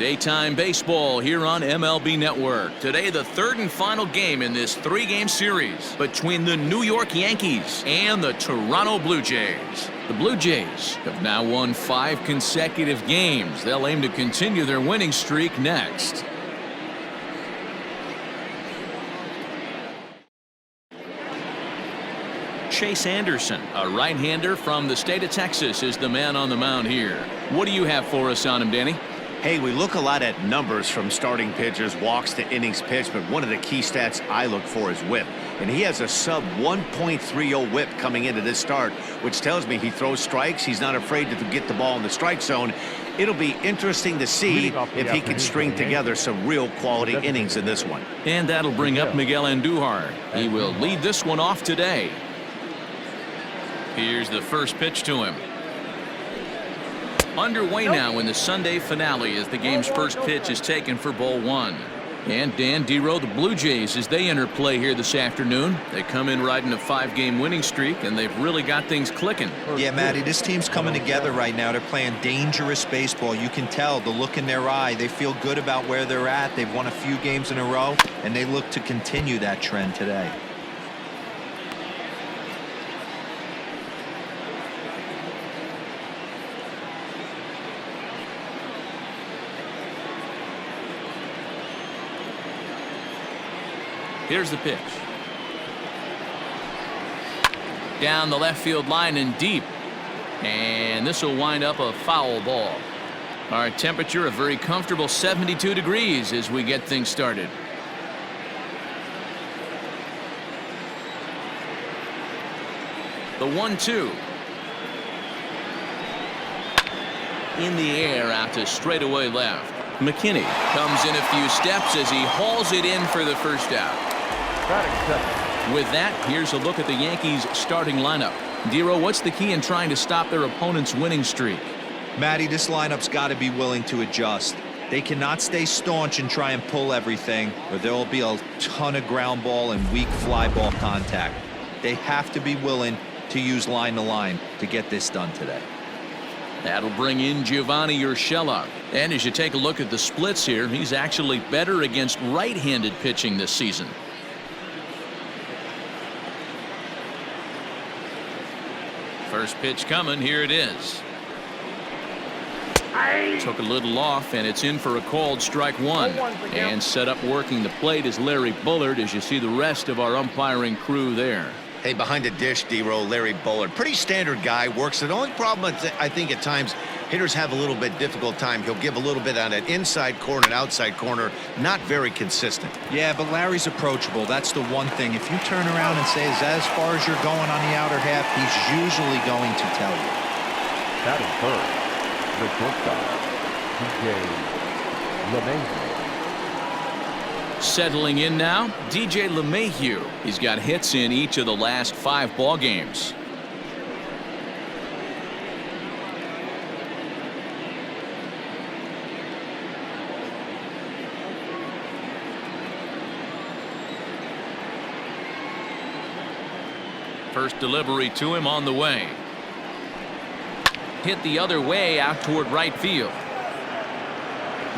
Daytime baseball here on MLB Network. Today, the third and final game in this three-game series between the New York Yankees and the Toronto Blue Jays. The Blue Jays have now won 5 consecutive games. They'll aim to continue their winning streak next. Chase Anderson, a right-hander from the state of Texas, is the man on the mound here. What do you have for us on him, Danny? Hey, we look a lot at numbers from starting pitchers, walks to innings pitched, but one of the key stats I look for is whip. And he has a sub 1.30 whip coming into this start, which tells me he throws strikes. He's not afraid to get the ball in the strike zone. It'll be interesting to see if he can string together some real quality innings in this one. And that'll bring up Miguel Andujar. He will lead this one off today. Here's the first pitch to him. Underway now in the Sunday finale as the game's first pitch is taken for ball 1. And Dan Dero, the Blue Jays, as they enter play here this afternoon. They come in riding a 5-game winning streak, and they've really got things clicking. Yeah, Matty, this team's coming together right now. They're playing dangerous baseball. You can tell the look in their eye. They feel good about where they're at. They've won a few games in a row, and they look to continue that trend today. Here's the pitch. Down the left field line and deep. And this will wind up a foul ball. Our temperature a very comfortable 72 degrees as we get things started. The 1-2. In the air out to straightaway left. McKinney comes in a few steps as he hauls it in for the first out. With that, here's a look at the Yankees starting lineup. Dero, what's the key in trying to stop their opponent's winning streak? Matty, this lineup's got to be willing to adjust. They cannot stay staunch and try and pull everything, or there will be a ton of ground ball and weak fly ball contact. They have to be willing to use line to line to get this done today. That'll bring in Giovanni Urshela. And as you take a look at the splits here, he's actually better against right-handed pitching this season. First pitch coming. Here it is. Took a little off, and it's in for a called strike 1. And set up working the plate is Larry Bullard, as you see the rest of our umpiring crew there. Hey, behind the dish, Dero, Larry Bullard. Pretty standard guy, works it. The only problem I think at times hitters have a little bit difficult time. He'll give a little bit on an inside corner and outside corner. Not very consistent. Yeah, but Larry's approachable. That's the one thing. If you turn around and say, is that as far as you're going on the outer half, he's usually going to tell you. That is first. The shortstop, DJ LeMahieu. Settling in now, DJ LeMahieu. He's got hits in each of the last 5 ball games. First delivery to him on the way. Hit the other way out toward right field.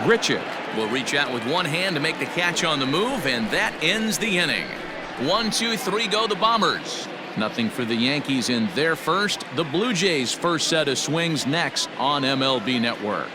Grichik will reach out with one hand to make the catch on the move, and that ends the inning. 1, 2, 3 go the Bombers. Nothing for the Yankees in their first. The Blue Jays' first set of swings next on MLB Network.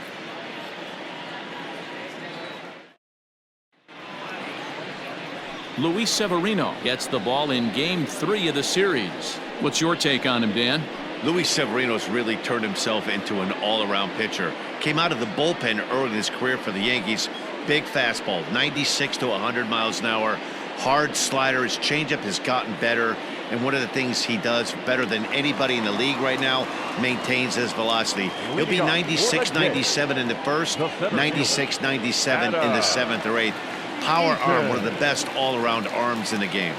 Luis Severino gets the ball in Game 3 of the series. What's your take on him, Dan? Luis Severino's really turned himself into an all-around pitcher. Came out of the bullpen early in his career for the Yankees. Big fastball, 96 to 100 miles an hour. Hard slider. His changeup has gotten better. And one of the things he does better than anybody in the league right now, maintains his velocity. He'll be 96, 97 in the first, 96, 97 in the 7th or 8th. Power arm, one of the best all-around arms in the game.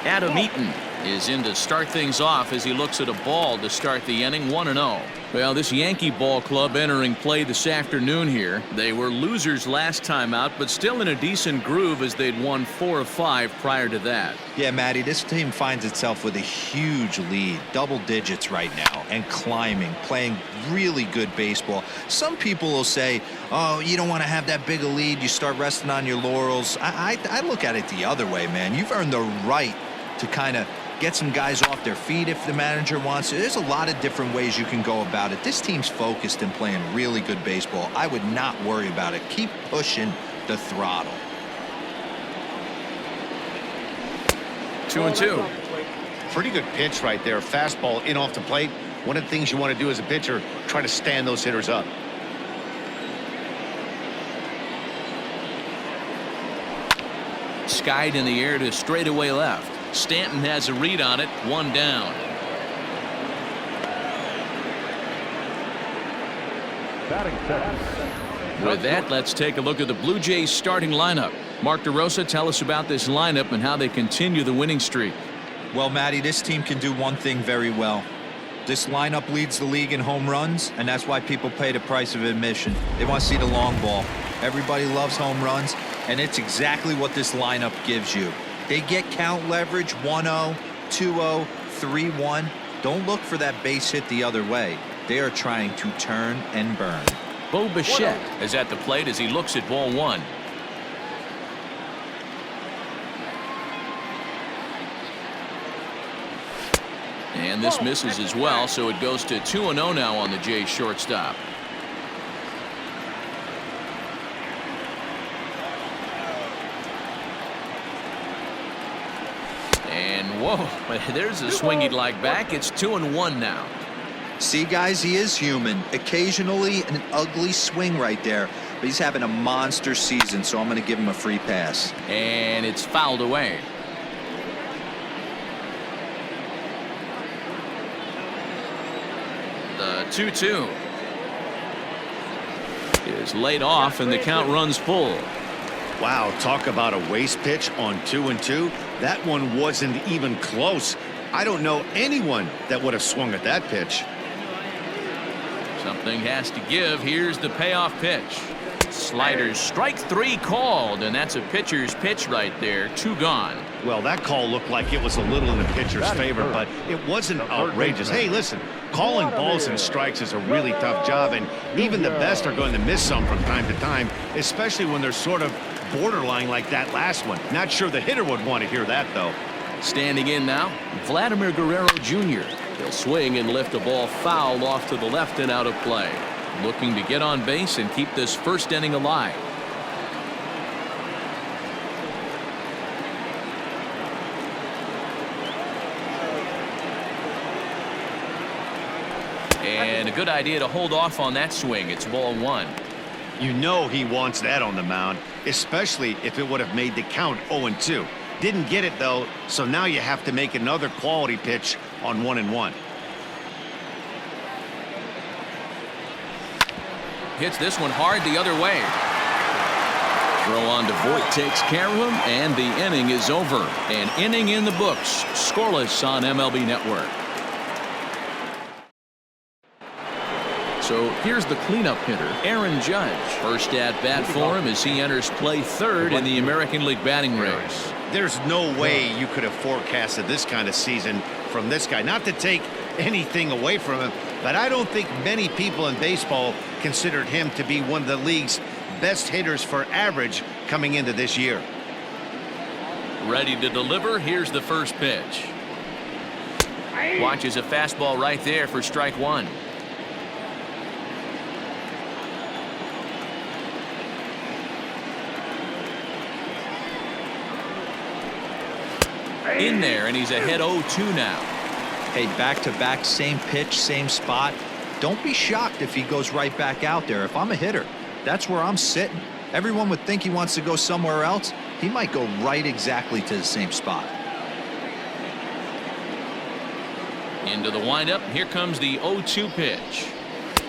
Adam Eaton is in to start things off as he looks at a ball to start the inning. 1-0. Well, this Yankee ball club entering play this afternoon here. They were losers last time out, but still in a decent groove as they'd won 4 of 5 prior to that. Yeah, Matty, this team finds itself with a huge lead, double digits right now, and climbing, playing really good baseball. Some people will say, oh, you don't want to have that big a lead, you start resting on your laurels. I look at it the other way, man. You've earned the right to kind of get some guys off their feet if the manager wants to. There's a lot of different ways you can go about it. This team's focused and playing really good baseball. I would not worry about it. Keep pushing the throttle. 2-2. Pretty good pitch right there. Fastball in off the plate. One of the things you want to do as a pitcher, try to stand those hitters up. Skied in the air to straightaway left. Stanton has a read on it. 1 down. Batting second. With that, let's take a look at the Blue Jays starting lineup. Mark DeRosa, tell us about this lineup and how they continue the winning streak. Well, Matty, this team can do one thing very well. This lineup leads the league in home runs, and that's why people pay the price of admission. They want to see the long ball. Everybody loves home runs, and it's exactly what this lineup gives you. They get count leverage 1-0, 2-0, 3-1. Don't look for that base hit the other way. They are trying to turn and burn. Bo Bichette is at the plate as he looks at ball 1. And this misses as well, so it goes to 2-0 now on the Jays shortstop. And whoa, there's a swing he'd like back. It's 2-1 now. See, guys, he is human. Occasionally an ugly swing right there, but he's having a monster season, so I'm going to give him a free pass. And it's fouled away. The 2-2 is laid off, and the count runs full. Wow, talk about a waste pitch on 2-2. That one wasn't even close. I don't know anyone that would have swung at that pitch. Something has to give. Here's the payoff pitch. Sliders, strike 3 called, and that's a pitcher's pitch right there. 2 gone. Well, that call looked like it was a little in the pitcher's favor, but it wasn't outrageous. Hey, listen, calling balls and strikes is a really tough job, and even the best are going to miss some from time to time, especially when they're sort of borderline like that last one. Not sure the hitter would want to hear that, though. Standing in now, Vladimir Guerrero Jr. He'll swing and lift a ball foul off to the left and out of play. Looking to get on base and keep this first inning alive. And a good idea to hold off on that swing. It's ball 1. You know he wants that on the mound, especially if it would have made the count 0-2. Didn't get it, though, so now you have to make another quality pitch on 1-1. Hits this one hard the other way. Throw on to Voigt takes care of him, and the inning is over. An inning in the books. Scoreless on MLB Network. So here's the cleanup hitter, Aaron Judge. First at bat for him as he enters play 3rd in the American League batting race. There's no way you could have forecasted this kind of season from this guy. Not to take anything away from him, but I don't think many people in baseball considered him to be one of the league's best hitters for average coming into this year. Ready to deliver. Here's the first pitch. Watches a fastball right there for strike 1. In there, and he's ahead 0-2 now. Hey, back-to-back, same pitch, same spot. Don't be shocked if he goes right back out there. If I'm a hitter, that's where I'm sitting. Everyone would think he wants to go somewhere else. He might go right exactly to the same spot. Into the windup. Here comes the 0-2 pitch.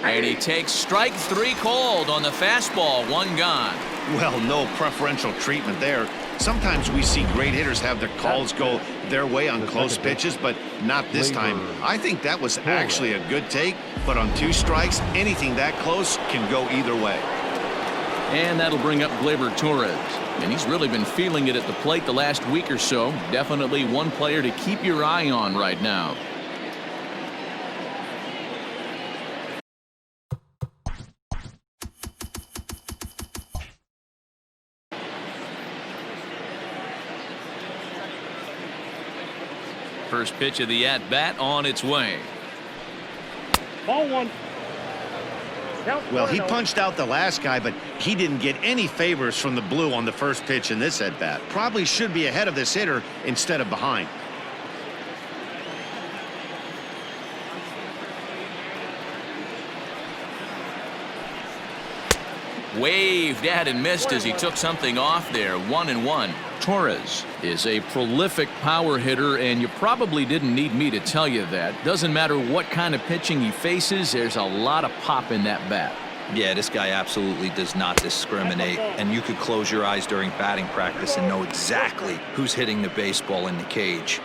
And he takes strike 3 called on the fastball. 1 gone. Well, no preferential treatment there. Sometimes we see great hitters have their calls go their way on close pitches, but not this time. I think that was actually a good take, but on 2 strikes, anything that close can go either way. And that'll bring up Gleyber Torres. And he's really been feeling it at the plate the last week or so. Definitely one player to keep your eye on right now. First pitch of the at-bat on its way. Ball 1. Well, he punched out the last guy, but he didn't get any favors from the blue on the first pitch in this at-bat. Probably should be ahead of this hitter instead of behind. Waved at and missed as he took something off there. 1-1. Torres is a prolific power hitter, and you probably didn't need me to tell you that. Doesn't matter what kind of pitching he faces, there's a lot of pop in that bat. Yeah, this guy absolutely does not discriminate, and you could close your eyes during batting practice and know exactly who's hitting the baseball in the cage.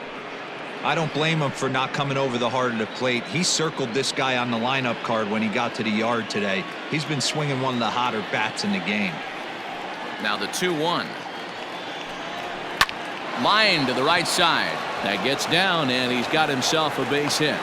I don't blame him for not coming over the heart of the plate. He circled this guy on the lineup card when he got to the yard today. He's been swinging one of the hotter bats in the game. Now the 2-1. Line to the right side. That gets down, and he's got himself a base hit.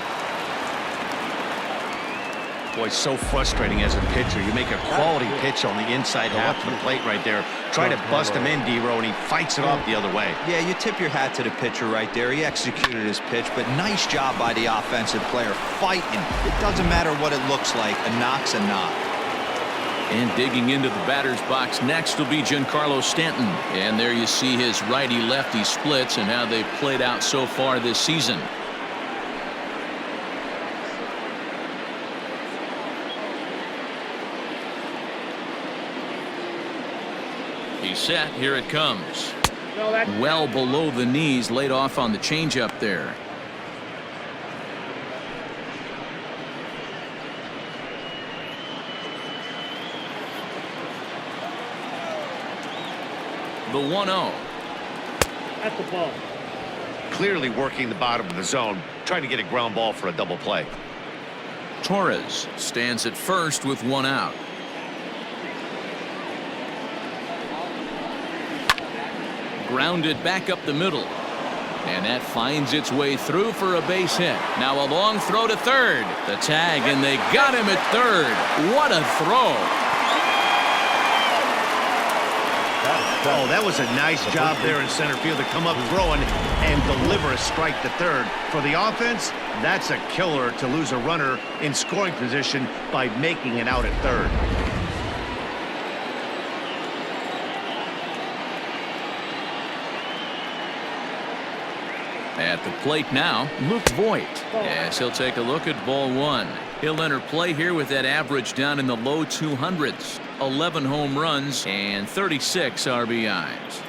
Boy, it's so frustrating as a pitcher. You make a quality pitch on the inside half of the plate right there. Try to bust him in, D-Row, and he fights it off the other way. Yeah, you tip your hat to the pitcher right there. He executed his pitch, but nice job by the offensive player fighting. It doesn't matter what it looks like. A knock's a knock. And digging into the batter's box next will be Giancarlo Stanton. And there you see his righty-lefty splits and how they've played out so far this season. He's set. Here it comes. Well below the knees, laid off on the changeup there. The 1-0. At the ball. Clearly working the bottom of the zone, trying to get a ground ball for a double play. Torres stands at first with 1 out. Grounded back up the middle. And that finds its way through for a base hit. Now a long throw to third. The tag, and they got him at third. What a throw. Oh, that was a nice job there in center field to come up throwing and deliver a strike to third. For the offense, that's a killer to lose a runner in scoring position by making it out at third. At the plate now, Luke Voit. Yes, he'll take a look at ball 1. He'll enter play here with that average down in the low 200s. 11 home runs and 36 RBIs.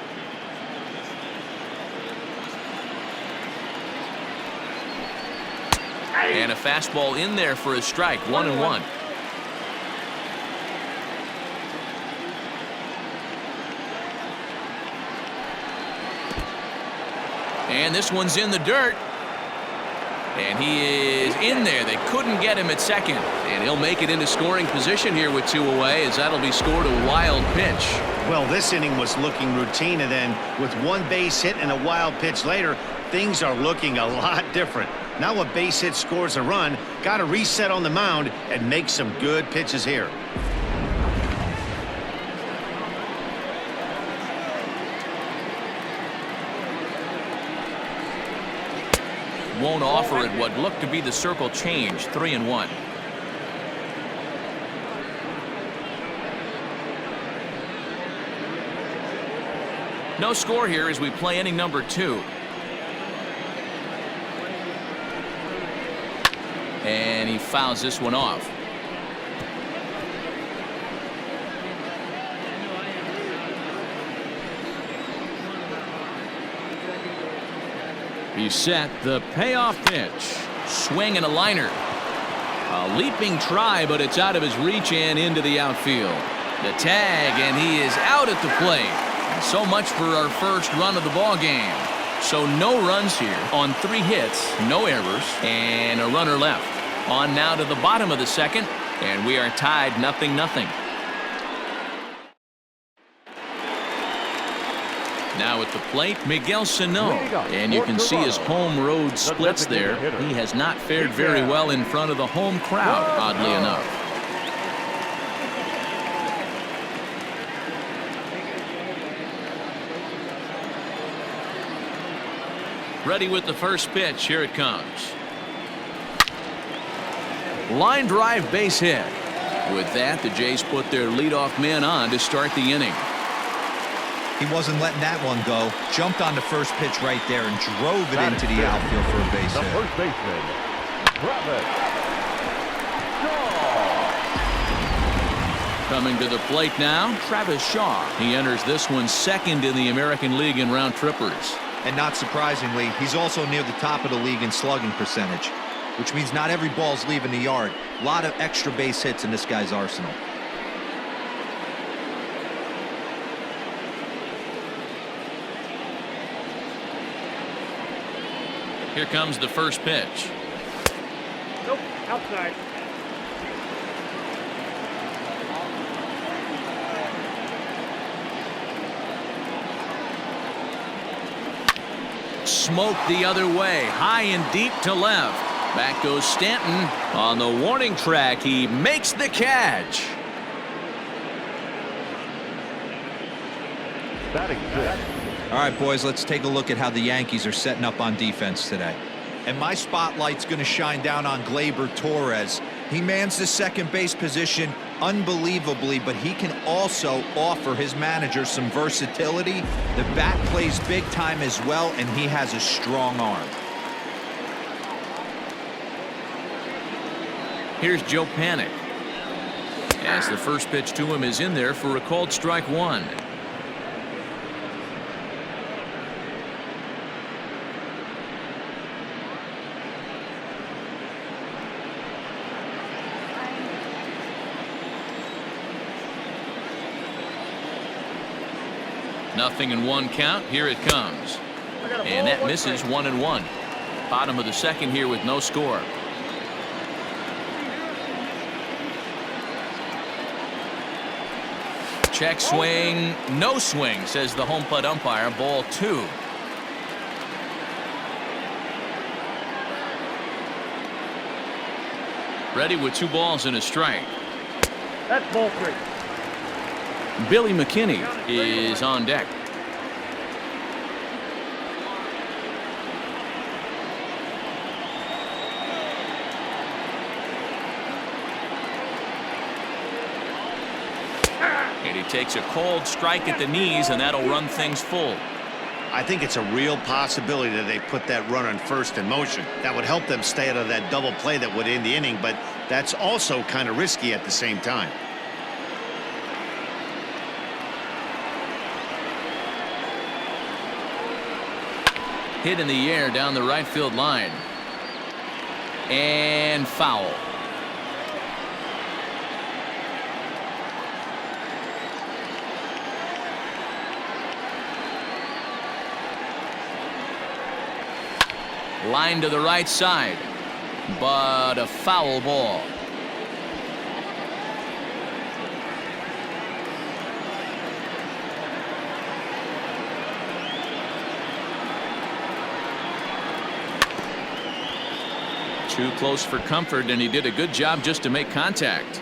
And a fastball in there for a strike. 1-1. And this one's in the dirt. And he is in there. They couldn't get him at second. And he'll make it into scoring position here with 2 away, as that'll be scored a wild pitch. Well, this inning was looking routine, and then with 1 base hit and a wild pitch later, things are looking a lot different. Now a base hit scores a run, got to reset on the mound and make some good pitches here. Won't offer it what looked to be the circle change. 3-1. No score here as we play inning number 2. And he fouls this one off. He's set. The payoff pitch. Swing and a liner. A leaping try, but it's out of his reach and into the outfield. The tag, and he is out at the plate. So much for our first run of the ball game. So no runs here on 3 hits, no errors, and a runner left. On now to the bottom of the second, and we are tied 0-0. Now at the plate, Miguel Sano, and you can see his home road splits there. He has not fared very well in front of the home crowd, oddly enough. Ready with the first pitch. Here it comes. Line drive, base hit. With that, the Jays put their leadoff man on to start the inning. He wasn't letting that one go. Jumped on the first pitch right there and drove it into the outfield for a base hit. The first baseman, Travis Shaw. Coming to the plate now, Travis Shaw. He enters this one second in the American League in round trippers. And not surprisingly, he's also near the top of the league in slugging percentage, which means not every ball's leaving the yard. A lot of extra base hits in this guy's arsenal. Here comes the first pitch. Nope, outside. Smoke the other way, high and deep to left. Back goes Stanton on the warning track. He makes the catch. Batting fifth. All right, boys, let's take a look at how the Yankees are setting up on defense today. And my spotlight's going to shine down on Gleyber Torres. He mans the second base position unbelievably, but he can also offer his manager some versatility. The bat plays big time as well, and he has a strong arm. Here's Joe Panic, as the first pitch to him is in there for a called strike one. Nothing in one count. Here it comes. And that misses 1-1. Bottom of the second here with no score. Check swing. No swing, says the home plate umpire. Ball 2. Ready with 2 balls and a strike. That's ball 3. Billy McKinney is on deck. And he takes a cold strike at the knees, and that'll run things full. I think it's a real possibility that they put that run on first in motion. That would help them stay out of that double play that would end the inning, but that's also kind of risky at the same time. Hit in the air down the right field line. And foul. Line to the right side, but a foul ball. Too close for comfort, and he did a good job just to make contact.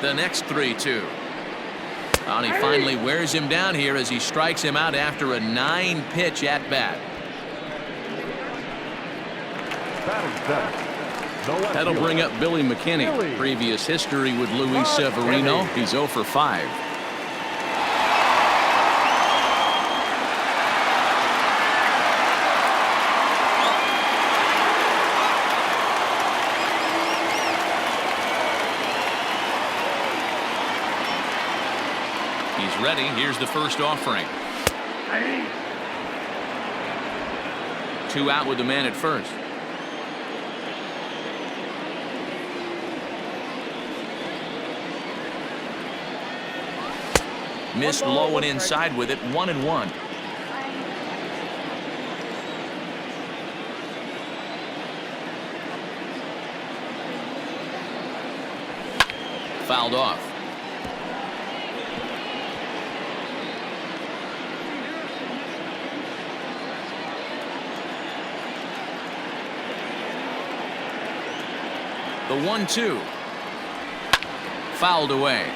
The next 3-2. And he finally wears him down here as he strikes him out after a 9-pitch at bat. That'll bring up Billy McKinney. Previous history with Luis Severino. He's 0 for 5. He's ready. Here's the first offering. 2 out with the man at first. Missed low and inside with it, 1-1. Fouled off. The 1-2. Fouled away.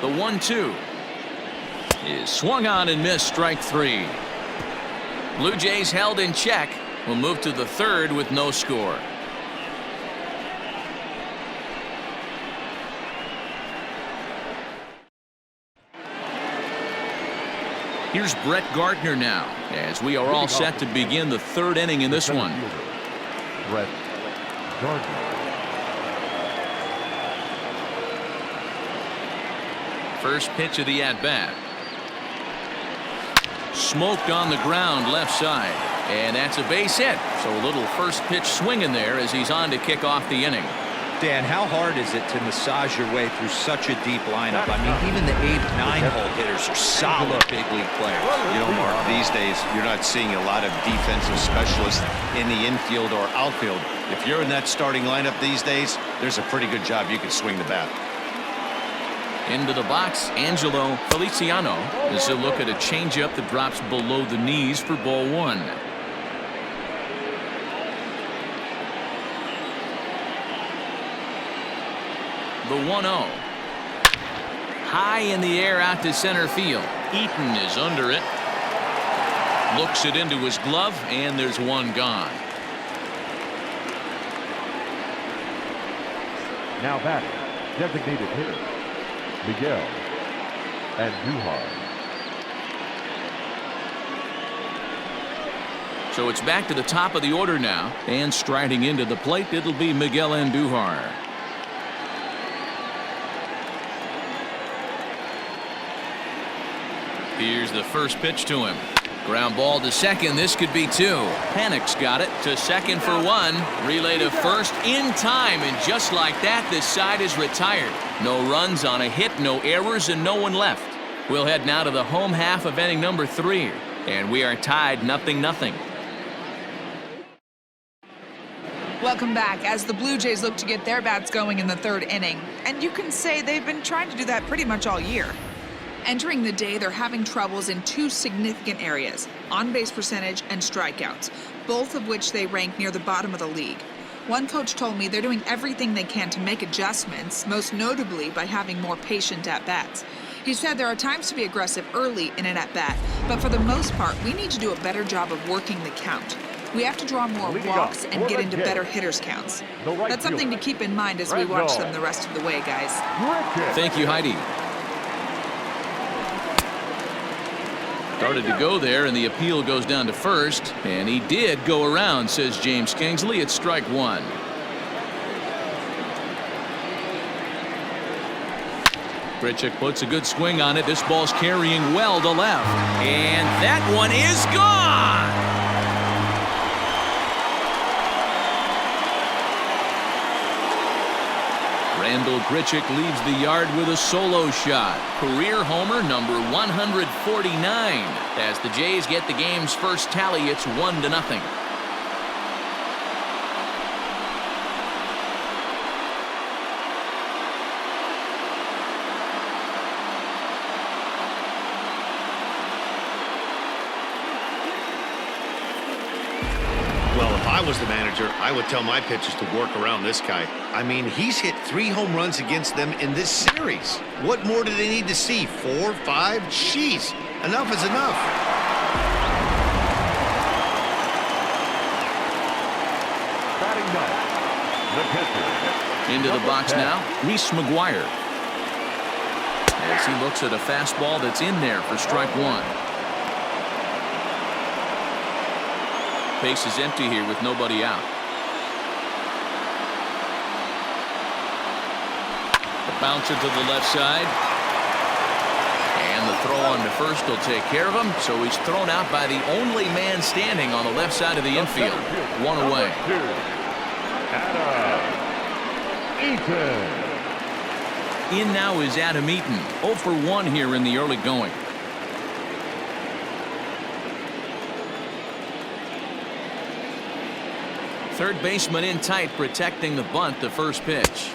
The 1-2 is swung on and missed, strike 3. Blue Jays held in check. Will move to the 3rd with no score. Here's Brett Gardner now, as we are all set to begin the 3rd inning in this one. Brett Gardner. First pitch of the at-bat. Smoked on the ground left side, and that's a base hit. So a little first pitch swing in there as he's on to kick off the inning. Dan, how hard is it to massage your way through such a deep lineup? I mean, even the 8th, 9-hole hitters are solid big league players. You know, Mark, these days you're not seeing a lot of defensive specialists in the infield or outfield. If you're in that starting lineup these days, there's a pretty good job you can swing the bat. Into the box, Angelo Feliciano as he'll look at a changeup that drops below the knees for ball 1. The 1-0. High in the air out to center field. Eaton is under it. Looks it into his glove, and there's one gone. Now batting, designated hitter, Miguel Andujar. So it's back to the top of the order now, and striding into the plate, it'll be Miguel Andujar. Here's the first pitch to him. Ground ball to second. This could be 2. Panic's got it to second for 1. Relay to first in time, and just like that, this side is retired. No runs on a hit, no errors, and no one left. We'll head now to the home half of inning number 3, and we are tied 0-0. Welcome back as the Blue Jays look to get their bats going in the 3rd inning. And you can say they've been trying to do that pretty much all year. Entering the day, they're having troubles in 2 significant areas, on-base percentage and strikeouts, both of which they rank near the bottom of the league. One coach told me they're doing everything they can to make adjustments, most notably by having more patient at-bats. He said there are times to be aggressive early in an at-bat, but for the most part, we need to do a better job of working the count. We have to draw more walks and get into better hitters' counts. That's something to keep in mind as we watch them the rest of the way, guys. Thank you, Heidi. Started to go there, and the appeal goes down to first, and he did go around, says James Kingsley. It's strike 1. Grichik puts a good swing on it. This ball's carrying well to left, and that one is gone. Randall Grichik leaves the yard with a solo shot. Career homer number 149. As the Jays get the game's first tally, it's 1-0. Well, if I was the manager, I would tell my pitchers to work around this guy. I mean, he's hit 3 home runs against them in this series. What more do they need to see? 4, 5? Jeez, enough is enough. Batting ninth, the pitcher. Into the box now, Reese McGuire. As he looks at a fastball that's in there for strike 1. Base is empty here with nobody out. The bouncer to the left side. And And the throw on to first will take care of him, so he's thrown out by the only man standing on the left side of the infield. One away. In now is Adam Eaton, 0 for 1 here in the early going. Third baseman in tight, protecting the bunt, the first pitch.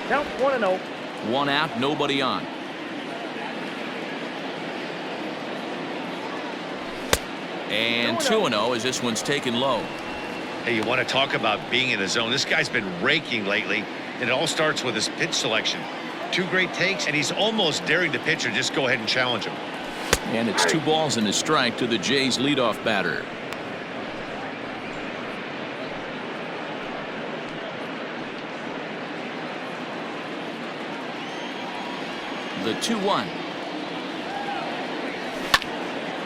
Count 1-0. One out, nobody on. And 2-0 as this one's taken low. Hey, you want to talk about being in a zone? This guy's been raking lately, and it all starts with his pitch selection. 2 great takes, and he's almost daring the pitcher just go ahead and challenge him. And it's 2 balls and a strike to the Jays' leadoff batter. The 2-1.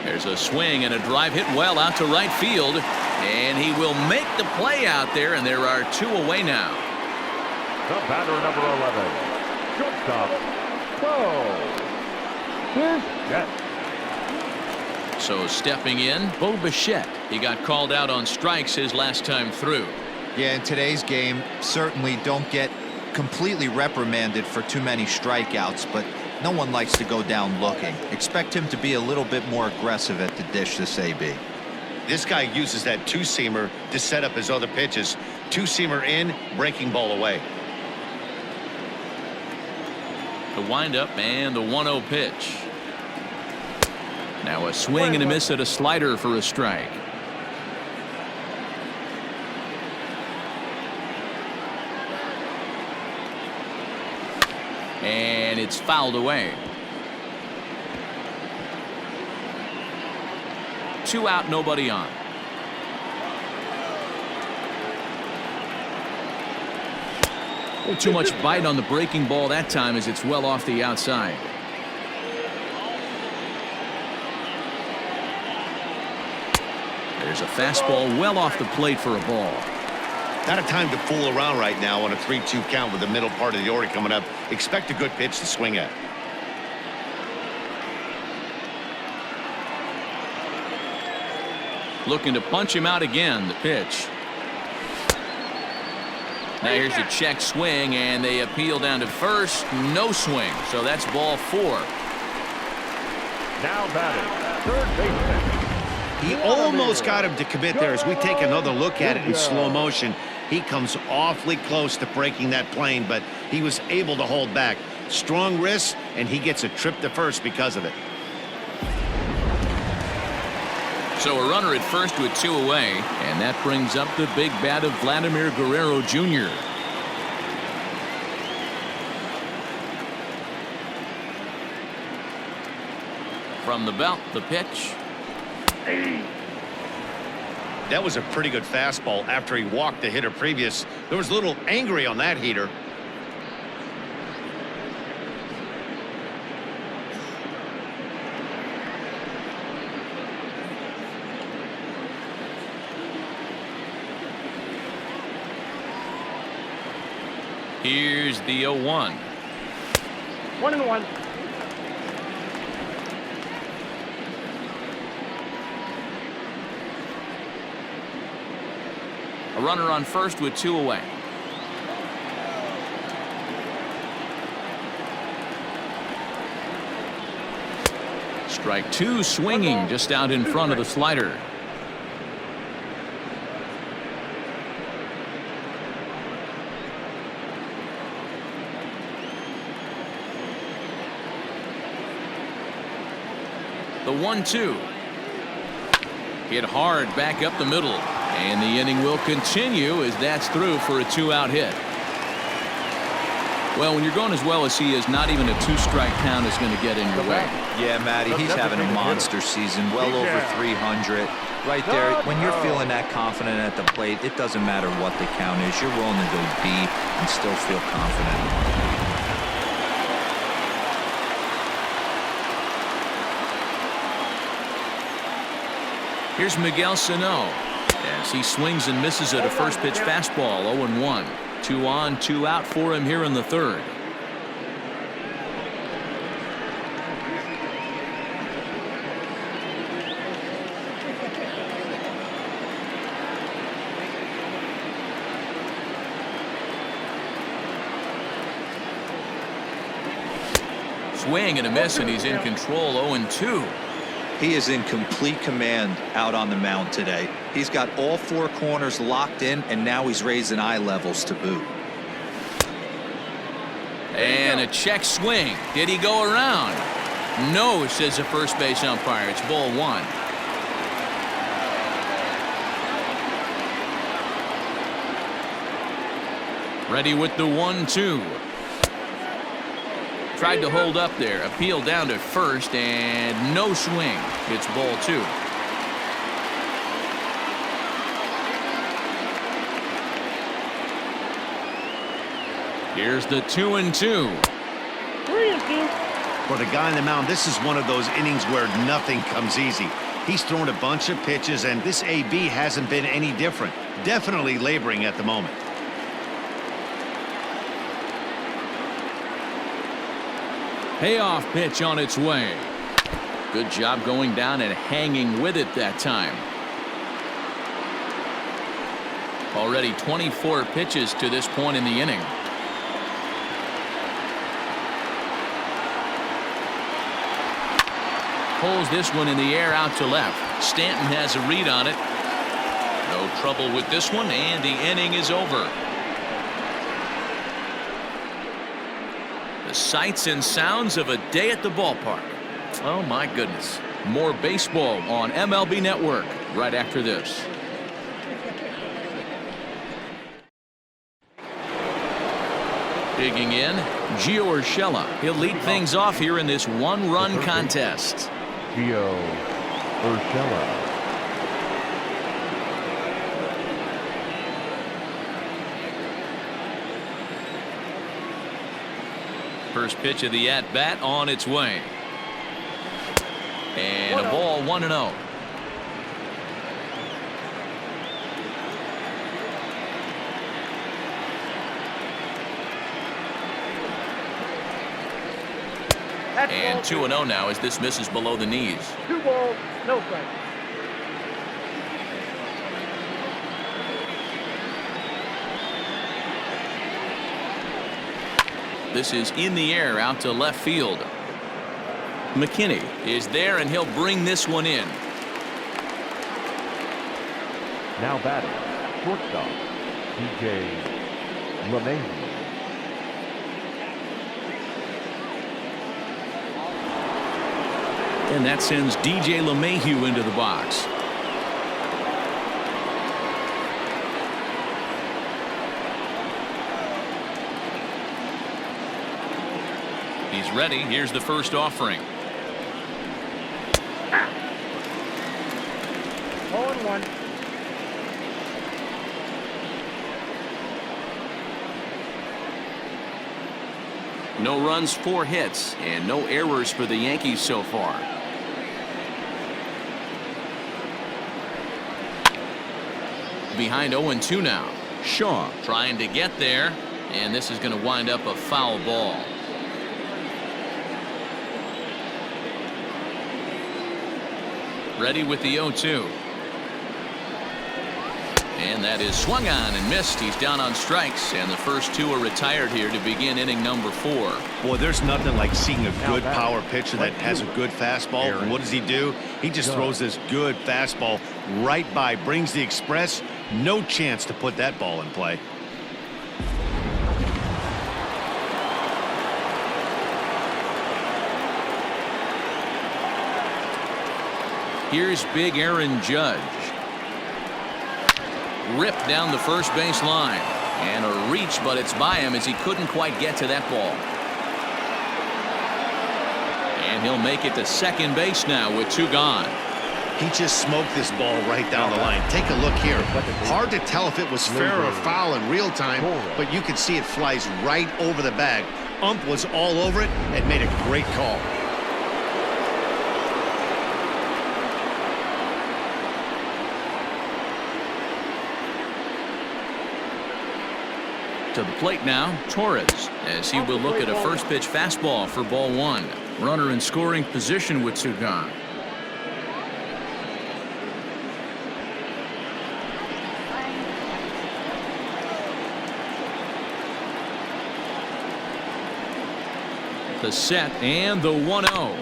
There's a swing and a drive hit well out to right field, and he will make the play out there, and there are 2 away now. The batter, number 11, shortstop, Bo Bichette. So stepping in, Bo Bichette. He got called out on strikes his last time through. Yeah, in today's game, certainly don't get completely reprimanded for too many strikeouts, but no one likes to go down looking. Expect him to be a little bit more aggressive at the dish this AB. This guy uses that 2-seamer to set up his other pitches. 2-seamer in, breaking ball away. The windup and the 1-0 pitch. Now a swing and a miss at a slider for a strike. And it's fouled away. 2 out, nobody on. Too much bite on the breaking ball that time as it's well off the outside. There's a fastball well off the plate for a ball. Not a time to fool around right now on a 3-2 count with the middle part of the order coming up. Expect a good pitch to swing at. Looking to punch him out again. The pitch. Now here's a check swing, and they appeal down to first. No swing, so that's ball 4. Now batting, third baseman. He almost got him to commit there. As we take another look at it in slow motion, he comes awfully close to breaking that plane, but he was able to hold back. Strong wrist, and he gets a trip to first because of it. So a runner at first with 2 away, and that brings up the big bat of Vladimir Guerrero Jr. From the belt, the pitch. That was a pretty good fastball after he walked the hitter previous. There was a little angry on that heater. Here's the 0-1. 1-1. A runner on first with 2 away. Strike 2, swinging just out in front of the slider. The 1-2. Hit hard back up the middle. And the inning will continue as that's through for a 2-out hit. Well, when you're going as well as he is, not even a 2-strike count is going to get in your way. Yeah, Matty, he's having a monster season, well over 300. Right there, when you're feeling that confident at the plate, it doesn't matter what the count is. You're willing to go deep and still feel confident. Here's Miguel Sano as he swings and misses at a first pitch fastball. 0-1. 2 on, 2 out for him here in the third. swing and a miss, and he's in control. 0-2. He is in complete command out on the mound today. He's got all four corners locked in, and now he's raising eye levels to boot. And a check swing. Did he go around? No, says the first base umpire. It's ball one. Ready with the 1-2. Tried to hold up there. Appeal down to first, and no swing. It's ball two. Here's the 2-2. 3-2. For the guy on the mound, this is one of those innings where nothing comes easy. He's thrown a bunch of pitches, and this AB hasn't been any different. Definitely laboring at the moment. Payoff pitch on its way. Good job going down and hanging with it that time. Already 24 pitches to this point in the inning. Pulls this one in the air out to left. Stanton has a read on it. No trouble with this one, and the inning is over. The sights and sounds of a day at the ballpark. Oh my goodness. More baseball on MLB Network right after this. Digging in, Gio Urshela. He'll lead things off here in this one-run contest. Gio Urshela. First pitch of the at-bat on its way. And a ball 1-0. And 2-0 now as this misses below the knees. 2 balls, no strikes. This is in the air out to left field. McKinney is there, and he'll bring this one in. Now batting, shortstop, DJ LeMahieu. And that sends DJ LeMahieu into the box. He's ready. Here's the first offering. 0-1. No runs, 4 hits, and no errors for the Yankees so far. Behind 0-2 now. Shaw trying to get there, and this is going to wind up a foul ball. Ready with the 0-2. And that is swung on and missed. He's down on strikes, and the first 2 are retired here to begin inning number 4. Boy, there's nothing like seeing a good power pitcher that has a good fastball. And what does he do? He just throws this good fastball right by, brings the express. No chance to put that ball in play. Here's big Aaron Judge. Ripped down the first base line. And a reach, but it's by him as he couldn't quite get to that ball. And he'll make it to second base now with 2 gone. He just smoked this ball right down the line. Take a look here. Hard to tell if it was fair or foul in real time, but you can see it flies right over the bag. Ump was all over it and made a great call. To the plate now, Torres, as he will look at a first pitch fastball for ball 1. Runner in scoring position with 2 gone. The set and the 1-0.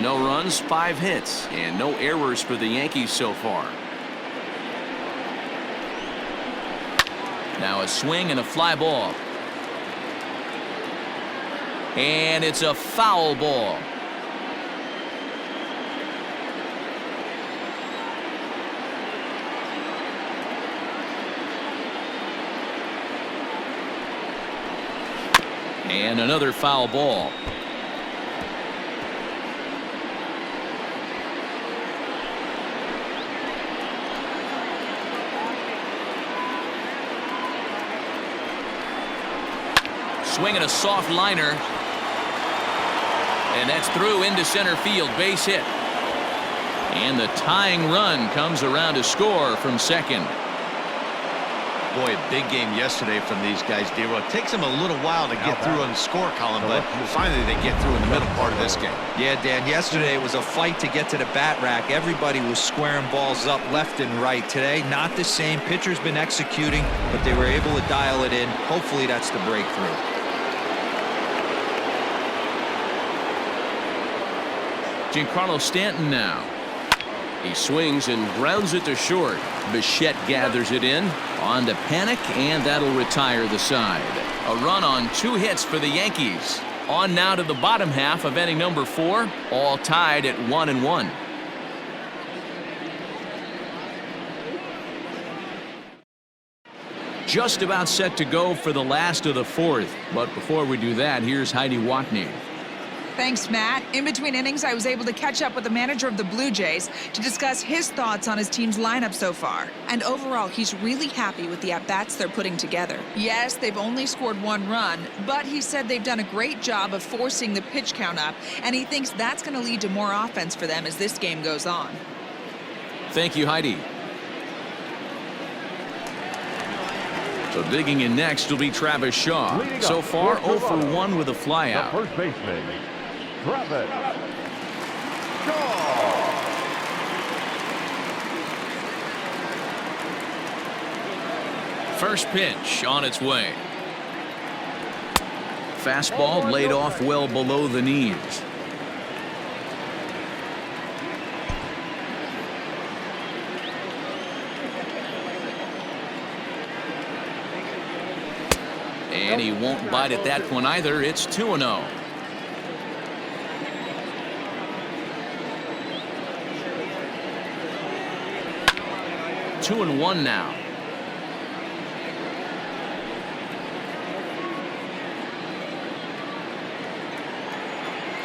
No runs, 5 hits, and no errors for the Yankees so far. Now a swing and a fly ball. And it's a foul ball. And another foul ball. Swinging a soft liner. And that's through into center field, base hit. And the tying run comes around to score from second. Boy, a big game yesterday from these guys, D-Roy. It takes them a little while to get through on the score column, but finally they get through in the middle part of this game. Yeah, Dan, yesterday it was a fight to get to the bat rack. Everybody was squaring balls up left and right. Today, not the same. Pitcher's been executing, but they were able to dial it in. Hopefully that's the breakthrough. Giancarlo Stanton now. He swings and grounds it to short. Bichette gathers it in. On to Panic, and that'll retire the side. A run on 2 hits for the Yankees. On now to the bottom half of inning number 4. All tied at 1-1. Just about set to go for the last of the 4th. But before we do that, here's Heidi Watney. Thanks, Matt. In between innings, I was able to catch up with the manager of the Blue Jays to discuss his thoughts on his team's lineup so far. And overall, he's really happy with the at-bats they're putting together. Yes, they've only scored 1 run, but he said they've done a great job of forcing the pitch count up, and he thinks that's going to lead to more offense for them as this game goes on. Thank you, Heidi. So digging in next will be Travis Shaw. So far, 0 for 1 with a flyout. The first baseman, Travis Shaw. First pitch on its way. Fastball laid off well below the knees. And he won't bite at that one either. It's 2-0. Two and 1 now.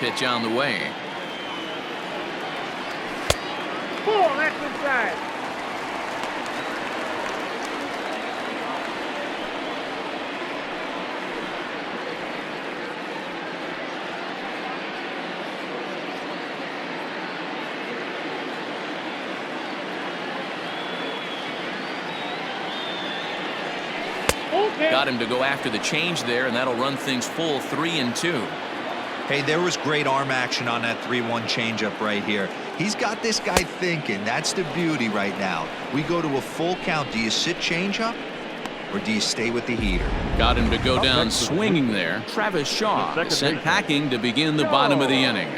Pitch on the way. Ball, that's inside. Got him to go after the change there, and that'll run things full 3-2. Hey, there was great arm action on that 3-1 changeup right here. He's got this guy thinking. That's the beauty right now. We go to a full count. Do you sit changeup, or do you stay with the heater? Got him to go down swinging there. Travis Shaw sent packing to begin the bottom of the inning.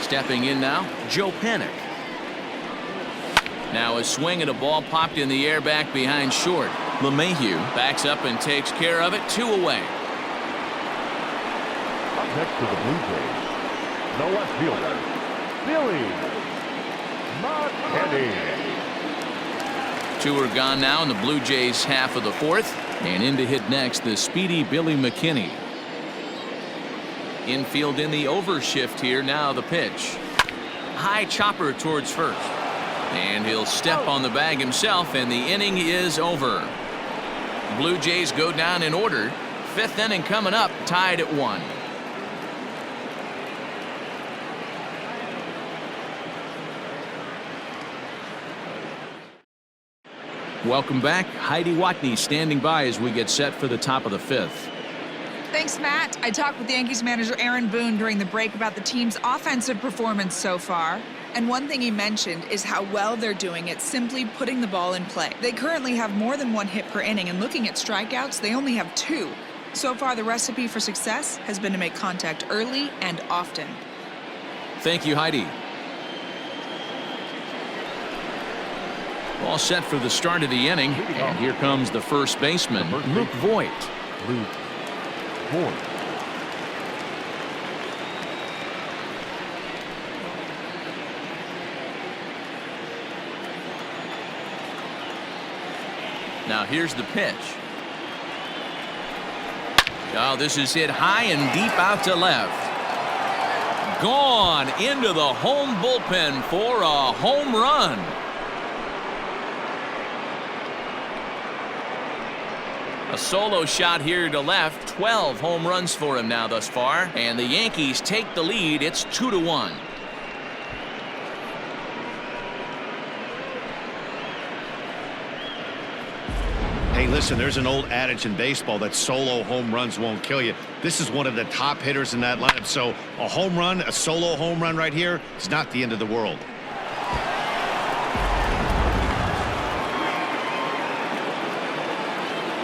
Stepping in now, Joe Panic. Now a swing and a ball popped in the air back behind short. LeMahieu backs up and takes care of it. 2 away. Up next to the Blue Jays, the left fielder, Billy McKinney. 2 are gone now in the Blue Jays half of the 4th. And in to hit next, the speedy Billy McKinney. Infield in the overshift here. Now the pitch. High chopper towards first. And he'll step on the bag himself, and the inning is over. Blue Jays go down in order. 5th inning coming up, tied at 1. Welcome back. Heidi Watney standing by as we get set for the top of the 5th. Thanks, Matt. I talked with Yankees manager Aaron Boone during the break about the team's offensive performance so far. And one thing he mentioned is how well they're doing at simply putting the ball in play. They currently have more than 1 hit per inning, and looking at strikeouts, they only have 2. So far, the recipe for success has been to make contact early and often. Thank you, Heidi. All set for the start of the inning, and here comes the first baseman, Luke Voigt. Luke Voigt. Now here's the pitch. Oh, this is hit high and deep out to left. Gone into the home bullpen for a home run. A solo shot here to left. 12 home runs for him now thus far. And the Yankees take the lead. It's 2-1. Hey, listen, there's an old adage in baseball that solo home runs won't kill you. This is one of the top hitters in that lineup. So a home run, a solo home run right here is not the end of the world.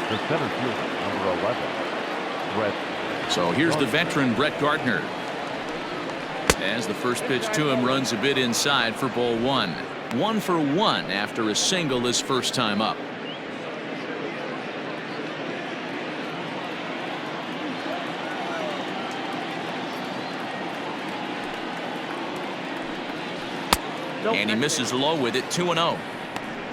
The center fielder, number 11, Brett. So here's the Gardner. veteran, Brett Gardner. As the first pitch to him runs a bit inside for ball 1. 1 for 1 after a single his first time up. And he misses low with it. 2-0.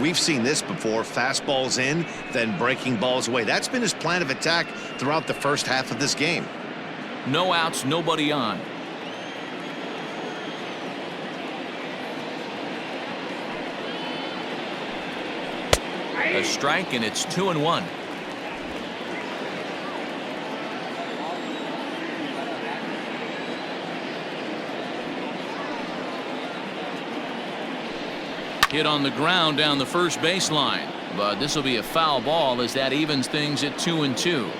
We've seen this before. Fastballs in, then breaking balls away. That's been his plan of attack throughout the first half of this game. No outs, nobody on. A strike, and it's 2-1. Hit on the ground down the first baseline, but this will be a foul ball as that evens things at 2-2.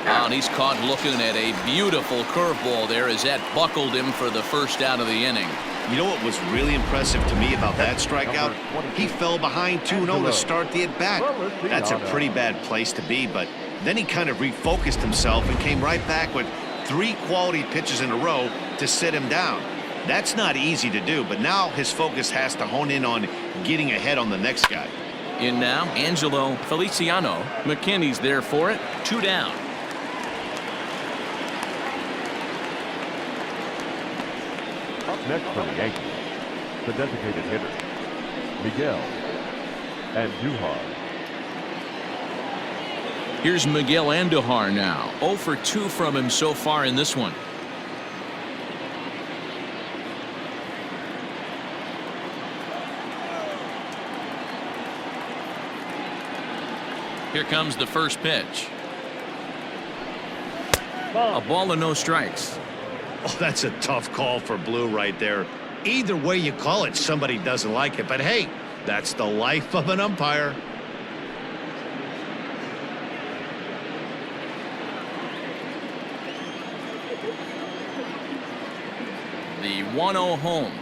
And he's caught looking at a beautiful curveball there as that buckled him for the first out of the inning. You know what was really impressive to me about that strikeout? He fell behind 2-0 to start the at-bat. That's a pretty bad place to be, but then he kind of refocused himself and came right back with 3 quality pitches in a row to sit him down. That's not easy to do, but now his focus has to hone in on getting ahead on the next guy. In now, Angelo Feliciano. McKinney's there for it. 2 down. Up next for the Yankees, the designated hitter, Miguel Andujar. Here's Miguel Andujar now. 0 for 2 from him so far in this one. Here comes the first pitch. A ball and no strikes. Oh, that's a tough call for Blue right there. Either way you call it, somebody doesn't like it. But hey, that's the life of an umpire. The 1-0 home.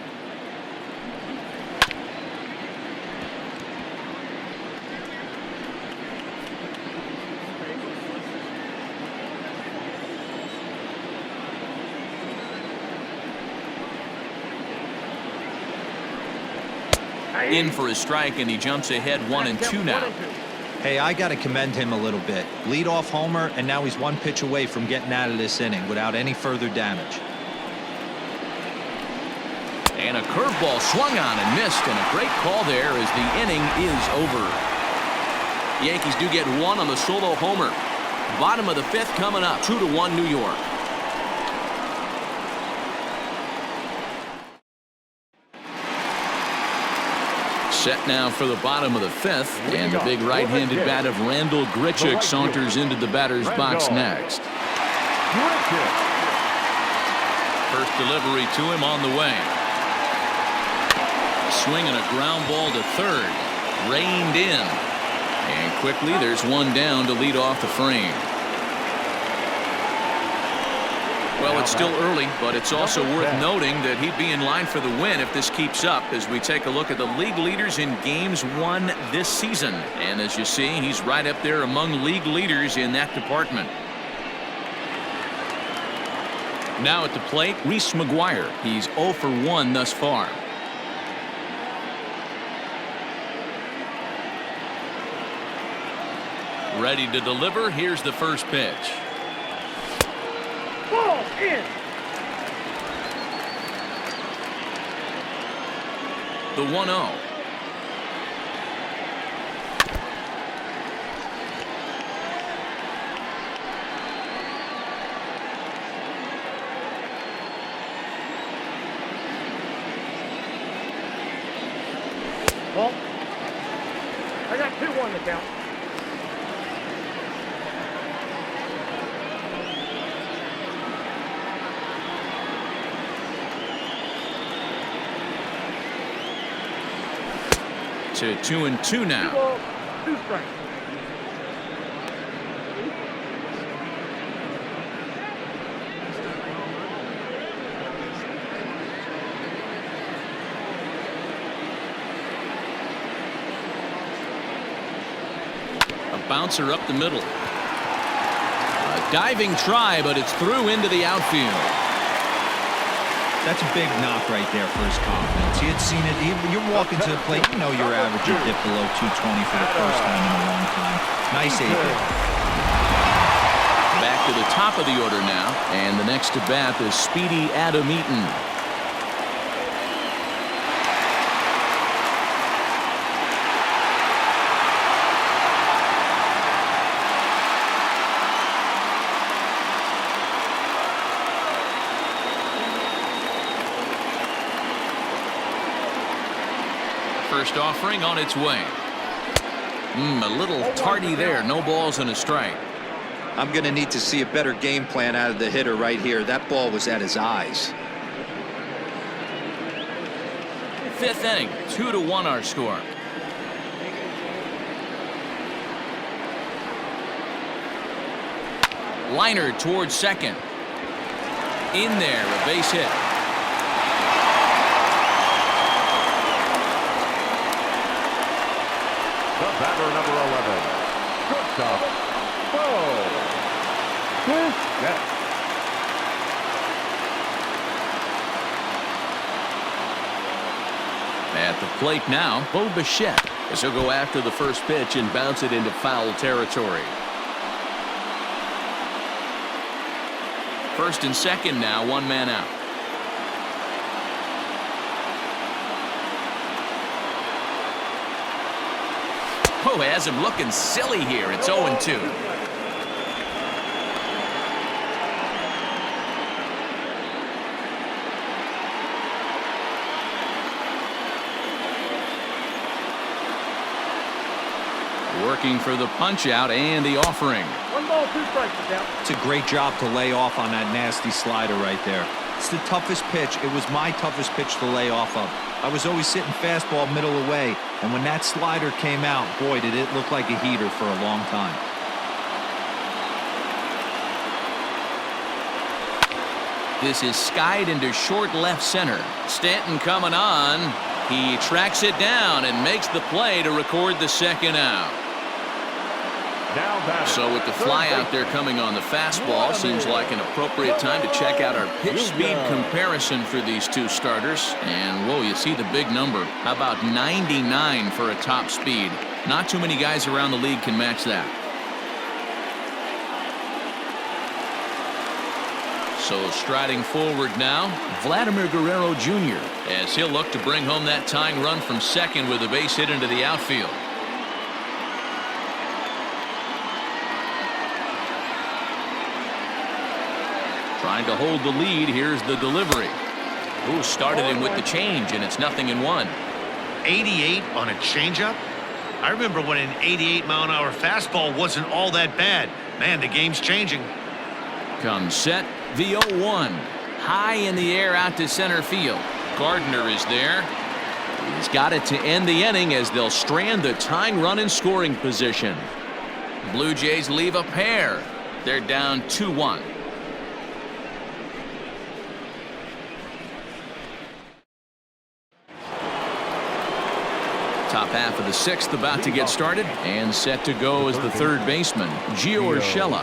In for a strike, and he jumps ahead 1-2 now. Hey, I got to commend him a little bit. Leadoff homer, and now he's 1 pitch away from getting out of this inning without any further damage. And a curveball swung on and missed, and a great call there as the inning is over. Yankees do get 1 on the solo homer. Bottom of the 5th coming up. 2-1 New York. Set now for the bottom of the 5th, and the big right-handed bat of Randall Grichik saunters into the batter's box next. First delivery to him on the way. swing and a ground ball to third. Reined in. And quickly there's one down to lead off the frame. Well, it's still early, but it's also worth noting that he'd be in line for the win if this keeps up as we take a look at the league leaders in games won this season. And as you see, he's right up there among league leaders in that department. Now at the plate, Reese McGuire. He's 0 for 1 thus far. Ready to deliver. Here's the first pitch. Ball in. The 1-0. Ball. I got 2-1 to count. To 2-2 now. 2 balls, 2 strikes. A bouncer up the middle. A diving try, but it's through into the outfield. That's a big knock right there for his confidence. He had seen it. You're walking to the plate. You know your average will dip below 220 for the first time in a long time. Nice eight. Back to the top of the order now. And the next to bat is Speedy Adam Eaton. First offering on its way. A little tardy there. No balls and a strike. I'm going to need to see a better game plan out of the hitter right here. That ball was at his eyes. Fifth inning, 2-1 our score. Liner towards second. In there, a base hit. The batter, number 11. Shortstop, Bo. Yes. At the plate now, Bo Bichette, as he'll go after the first pitch and bounce it into foul territory. First and second now, one man out. Oh, has him looking silly here. It's 0-2. Working for the punch out and the offering. 1 ball, 2 strikes to count. It's a great job to lay off on that nasty slider right there. It's the toughest pitch. It was my toughest pitch to lay off of. I was always sitting fastball middle away, and when that slider came out, boy, did it look like a heater for a long time. This is skied into short left center. Stanton coming on. He tracks it down and makes the play to record the second out. So with the fly out there coming on the fastball, seems like an appropriate time to check out our pitch speed comparison for these two starters. And whoa, you see the big number. How about 99 for a top speed? Not too many guys around the league can match that. So striding forward now, Vladimir Guerrero Jr. as he'll look to bring home that tying run from second with a base hit into the outfield. Trying to hold the lead. Here's the delivery. Ooh, started him with the change, and it's 0-1. 88 on a changeup? I remember when an 88-mile-an-hour fastball wasn't all that bad. Man, the game's changing. Comes set, the 0-1. High in the air out to center field. Gardner is there. He's got it to end the inning as they'll strand the tying run in scoring position. Blue Jays leave a pair. They're down 2-1. Top half of the sixth about to get started, and set to go as the third baseman, Gio Urshela.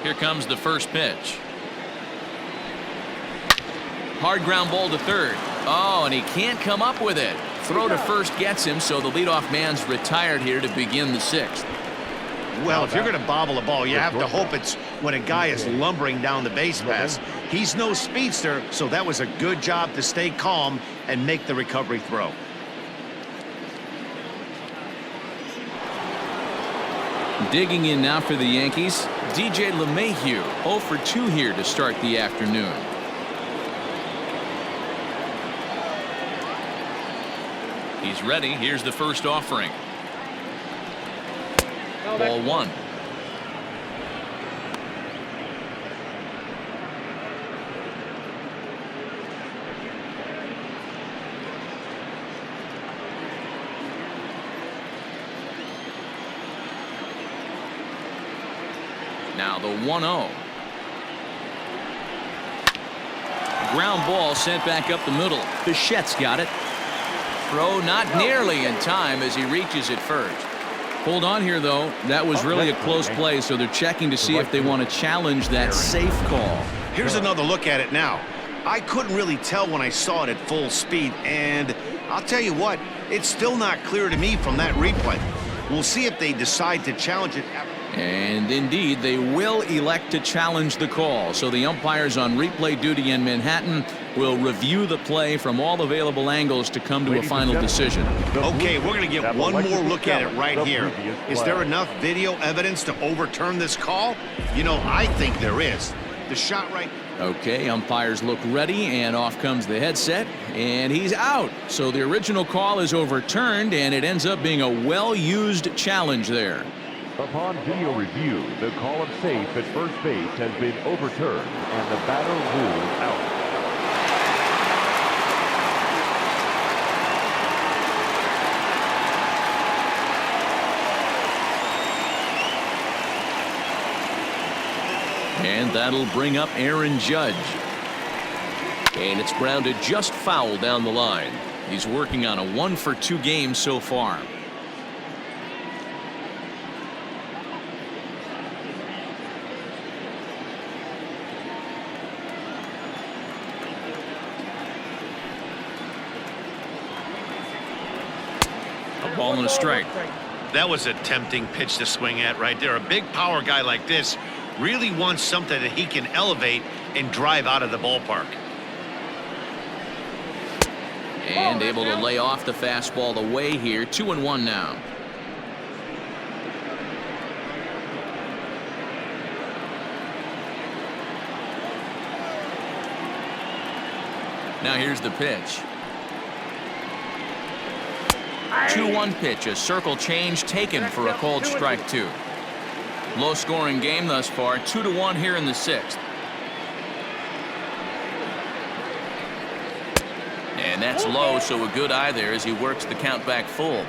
Here comes the first pitch. Hard ground ball to third. Oh, and he can't come up with it. Throw to first gets him, so the leadoff man's retired here to begin the sixth. Well, if you're going to bobble a ball, you have to hope it's when a guy is lumbering down the base pass. He's no speedster, so that was a good job to stay calm and make the recovery throw. Digging in now for the Yankees, DJ LeMahieu, 0 for 2 here to start the afternoon. He's ready. Here's the first offering. Ball 1. Now the 1-0. Ground ball sent back up the middle. Bichette's got it. Throw not nearly in time as he reaches it first. Hold on here, though. That was really a close play, so they're checking to see if they want to challenge that safe call. Here's another look at it now. I couldn't really tell when I saw it at full speed, and I'll tell you what, it's still not clear to me from that replay. We'll see if they decide to challenge it. And indeed, they will elect to challenge the call. So the umpires on replay duty in Manhattan will review the play from all available angles to come to a final decision. Okay, we're going to get one more look at it right here. Is there enough video evidence to overturn this call? You know, I think there is. The shot right. Okay, umpires look ready, and off comes the headset, and he's out. So the original call is overturned, and it ends up being a well-used challenge there. Upon video review, the call of safe at first base has been overturned, and the batter ruled out. And that'll bring up Aaron Judge. And it's grounded just foul down the line. He's working on a 1 for 2 game so far. A ball and a strike. That was a tempting pitch to swing at right there. A big power guy like this really wants something that he can elevate and drive out of the ballpark. And able to lay off the fastball away here. 2-1 now. Now here's the pitch. 2-1 pitch, a circle change taken for a called strike 2. Low scoring game thus far, 2-1 here in the sixth. And that's low, so a good eye there as he works the count back full.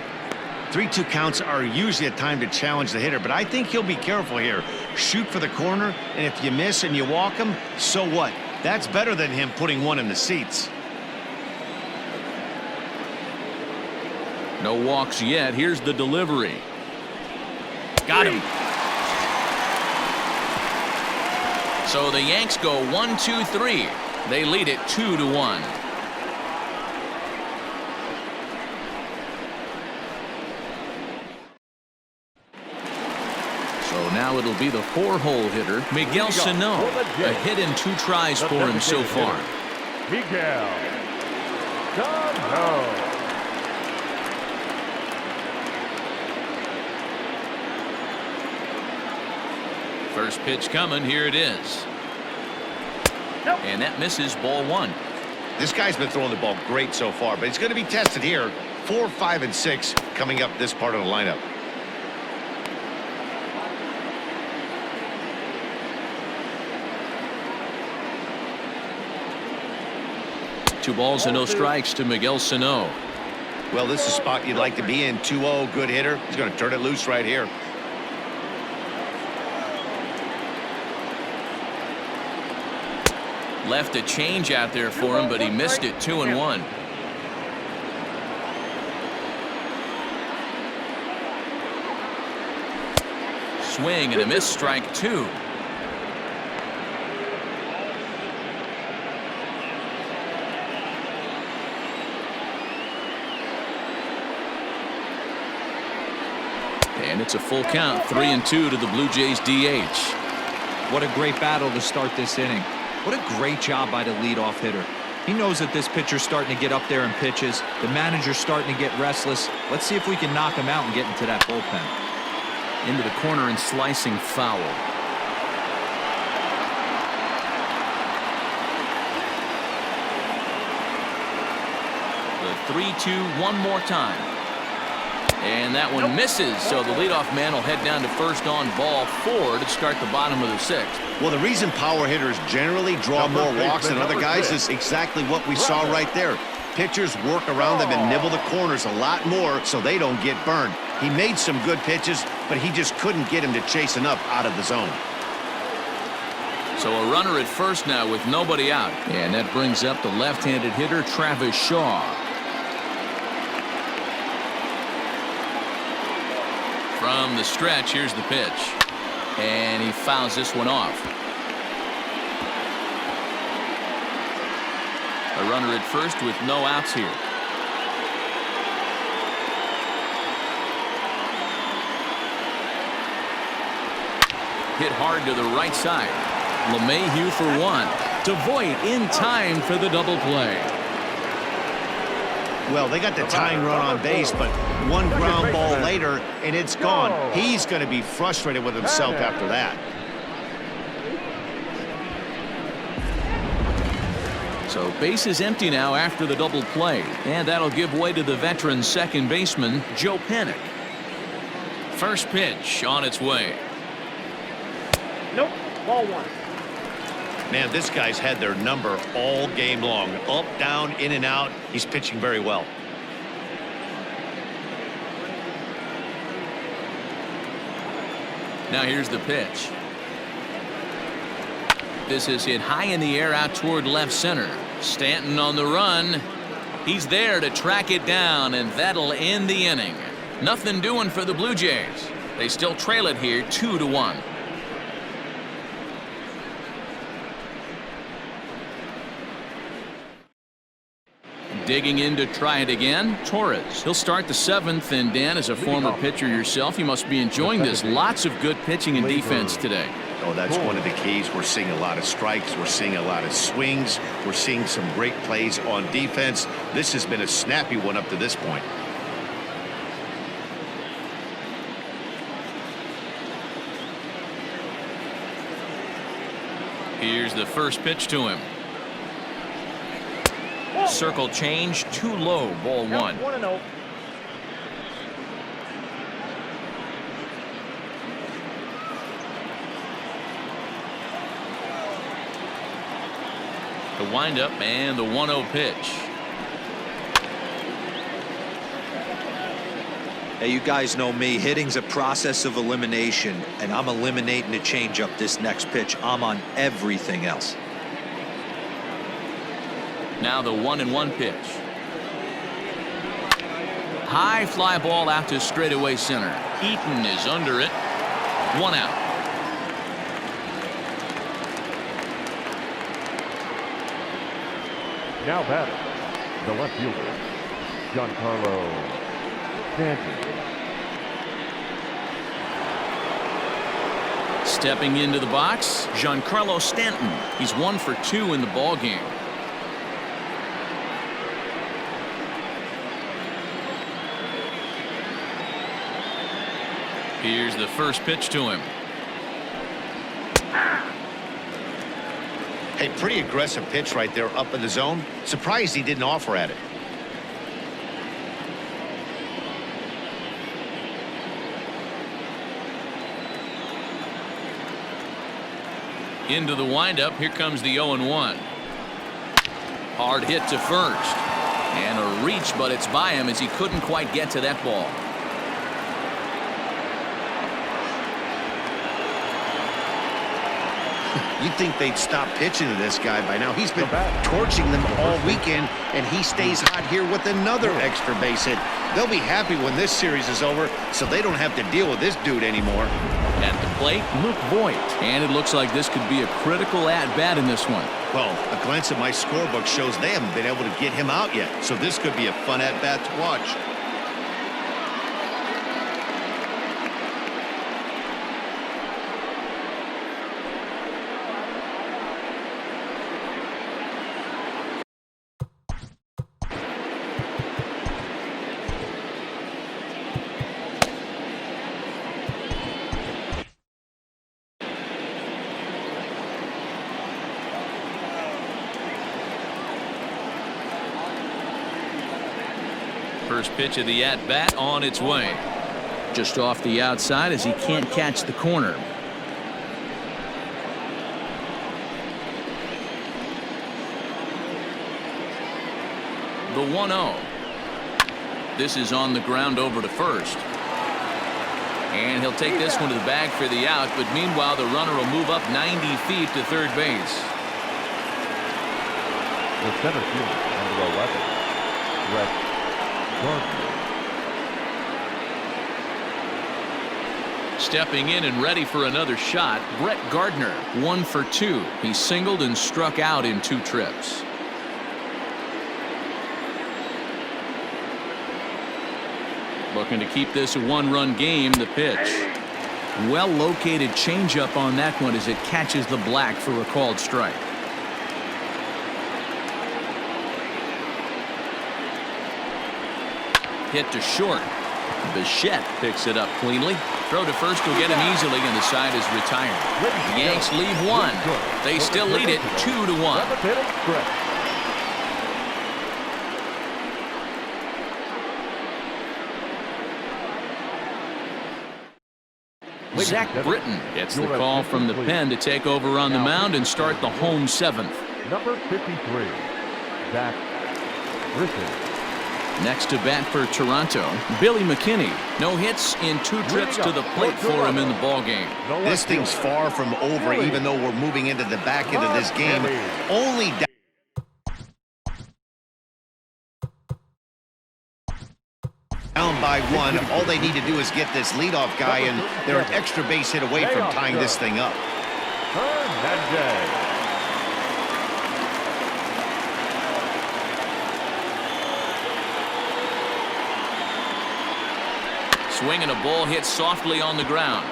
3-2 counts are usually a time to challenge the hitter, but I think he'll be careful here. Shoot for the corner, and if you miss and you walk him, so what? That's better than him putting one in the seats. No walks yet. Here's the delivery. Got him. So the Yanks go 1-2-3. They lead it 2-1. So now it'll be the 4-hole hitter, Miguel Sano. A hit in 2 tries for him so far. Miguel Sano. First pitch coming. Here it is. And that misses, ball 1. This guy's been throwing the ball great so far, but he's going to be tested here. 4, 5, and 6 coming up this part of the lineup. Two balls and no strikes to Miguel Sano. Well, this is a spot you'd like to be in. 2-0, good hitter. He's going to turn it loose right here. Left a change out there for him, but he missed it. 2-1. Swing and a miss, strike 2. And it's a full count. 3-2 to the Blue Jays DH. What a great battle to start this inning. What a great job by the leadoff hitter. He knows that this pitcher's starting to get up there in pitches. The manager's starting to get restless. Let's see if we can knock him out and get into that bullpen. Into the corner and slicing foul. The 3-2 one more time. And that one misses, so the leadoff man will head down to first on ball 4 to start the bottom of the 6th. Well, the reason power hitters generally draw more walks than other guys is exactly what we saw right there. Pitchers work around them and nibble the corners a lot more so they don't get burned. He made some good pitches, but he just couldn't get him to chase enough out of the zone. So a runner at first now with nobody out. And that brings up the left-handed hitter, Travis Shaw. From the stretch, here's the pitch. And he fouls this one off. A runner at first with no outs here. Hit hard to the right side. LeMahieu for 1. DeVoit in time for the double play. Well, they got the tying run on base, but one ground ball later, and it's gone. He's going to be frustrated with himself after that. So base is empty now after the double play, and that'll give way to the veteran second baseman, Joe Panik. First pitch on its way. Nope, ball 1. Man, this guy's had their number all game long. Up, down, in and out. He's pitching very well. Now here's the pitch. This is hit high in the air out toward left center. Stanton on the run. He's there to track it down, and that'll end the inning. Nothing doing for the Blue Jays. They still trail it here 2-1. Digging in to try it again, Torres. He'll start the 7th, and Dan, as a former pitcher yourself, you must be enjoying this. Lots of good pitching and defense today. Oh, that's one of the keys. We're seeing a lot of strikes. We're seeing a lot of swings. We're seeing some great plays on defense. This has been a snappy one up to this point. Here's the first pitch to him. Circle change, too low, ball 1. 1-0. The windup and the 1-0 pitch. Hey, you guys know me. Hitting's a process of elimination, and I'm eliminating the changeup this next pitch. I'm on everything else. Now the 1-1 pitch. High fly ball out to straightaway center. Eaton is under it. 1 out. Now batting, the left fielder, Giancarlo Stanton. Stepping into the box, Giancarlo Stanton. He's 1 for 2 in the ball game. Here's the first pitch to him. Hey, pretty aggressive pitch right there up in the zone. Surprised he didn't offer at it. Into the windup. Here comes the 0-1. Hard hit to first. And a reach, but it's by him as he couldn't quite get to that ball. You'd think they'd stop pitching to this guy by now. He's been torching them all weekend, and he stays hot here with another extra base hit. They'll be happy when this series is over, so they don't have to deal with this dude anymore. At the plate, Luke Voigt. And it looks like this could be a critical at-bat in this one. Well, a glance at my scorebook shows they haven't been able to get him out yet, so this could be a fun at-bat to watch. First pitch of the at-bat on its way. Just off the outside as he can't catch the corner. The 1-0. This is on the ground over to first. And he'll take this one to the bag for the out, but meanwhile the runner will move up 90 feet to third base. The center fielder, number 11, Gardner. Stepping in and ready for another shot, Brett Gardner, 1 for 2. He singled and struck out in 2 trips. Looking to keep this a 1-run game. The pitch. Well located changeup on that one as it catches the black for a called strike. Hit to short. Bichette picks it up cleanly. Throw to first will get him easily, and the side is retired. The Yanks lead 1. They still lead it 2-1. Zack Britton gets the call from the pen to take over on the mound and start the home 7th. Number 53, Zack Britton. Next to bat for Toronto, Billy McKinney. No hits in 2 trips to the plate for him in the ballgame. This thing's far from over, even though we're moving into the back end of this game. Only down by 1. All they need to do is get this leadoff guy, and they're an extra base hit away from tying this thing up. Hernandez. Swing and a ball hit softly on the ground.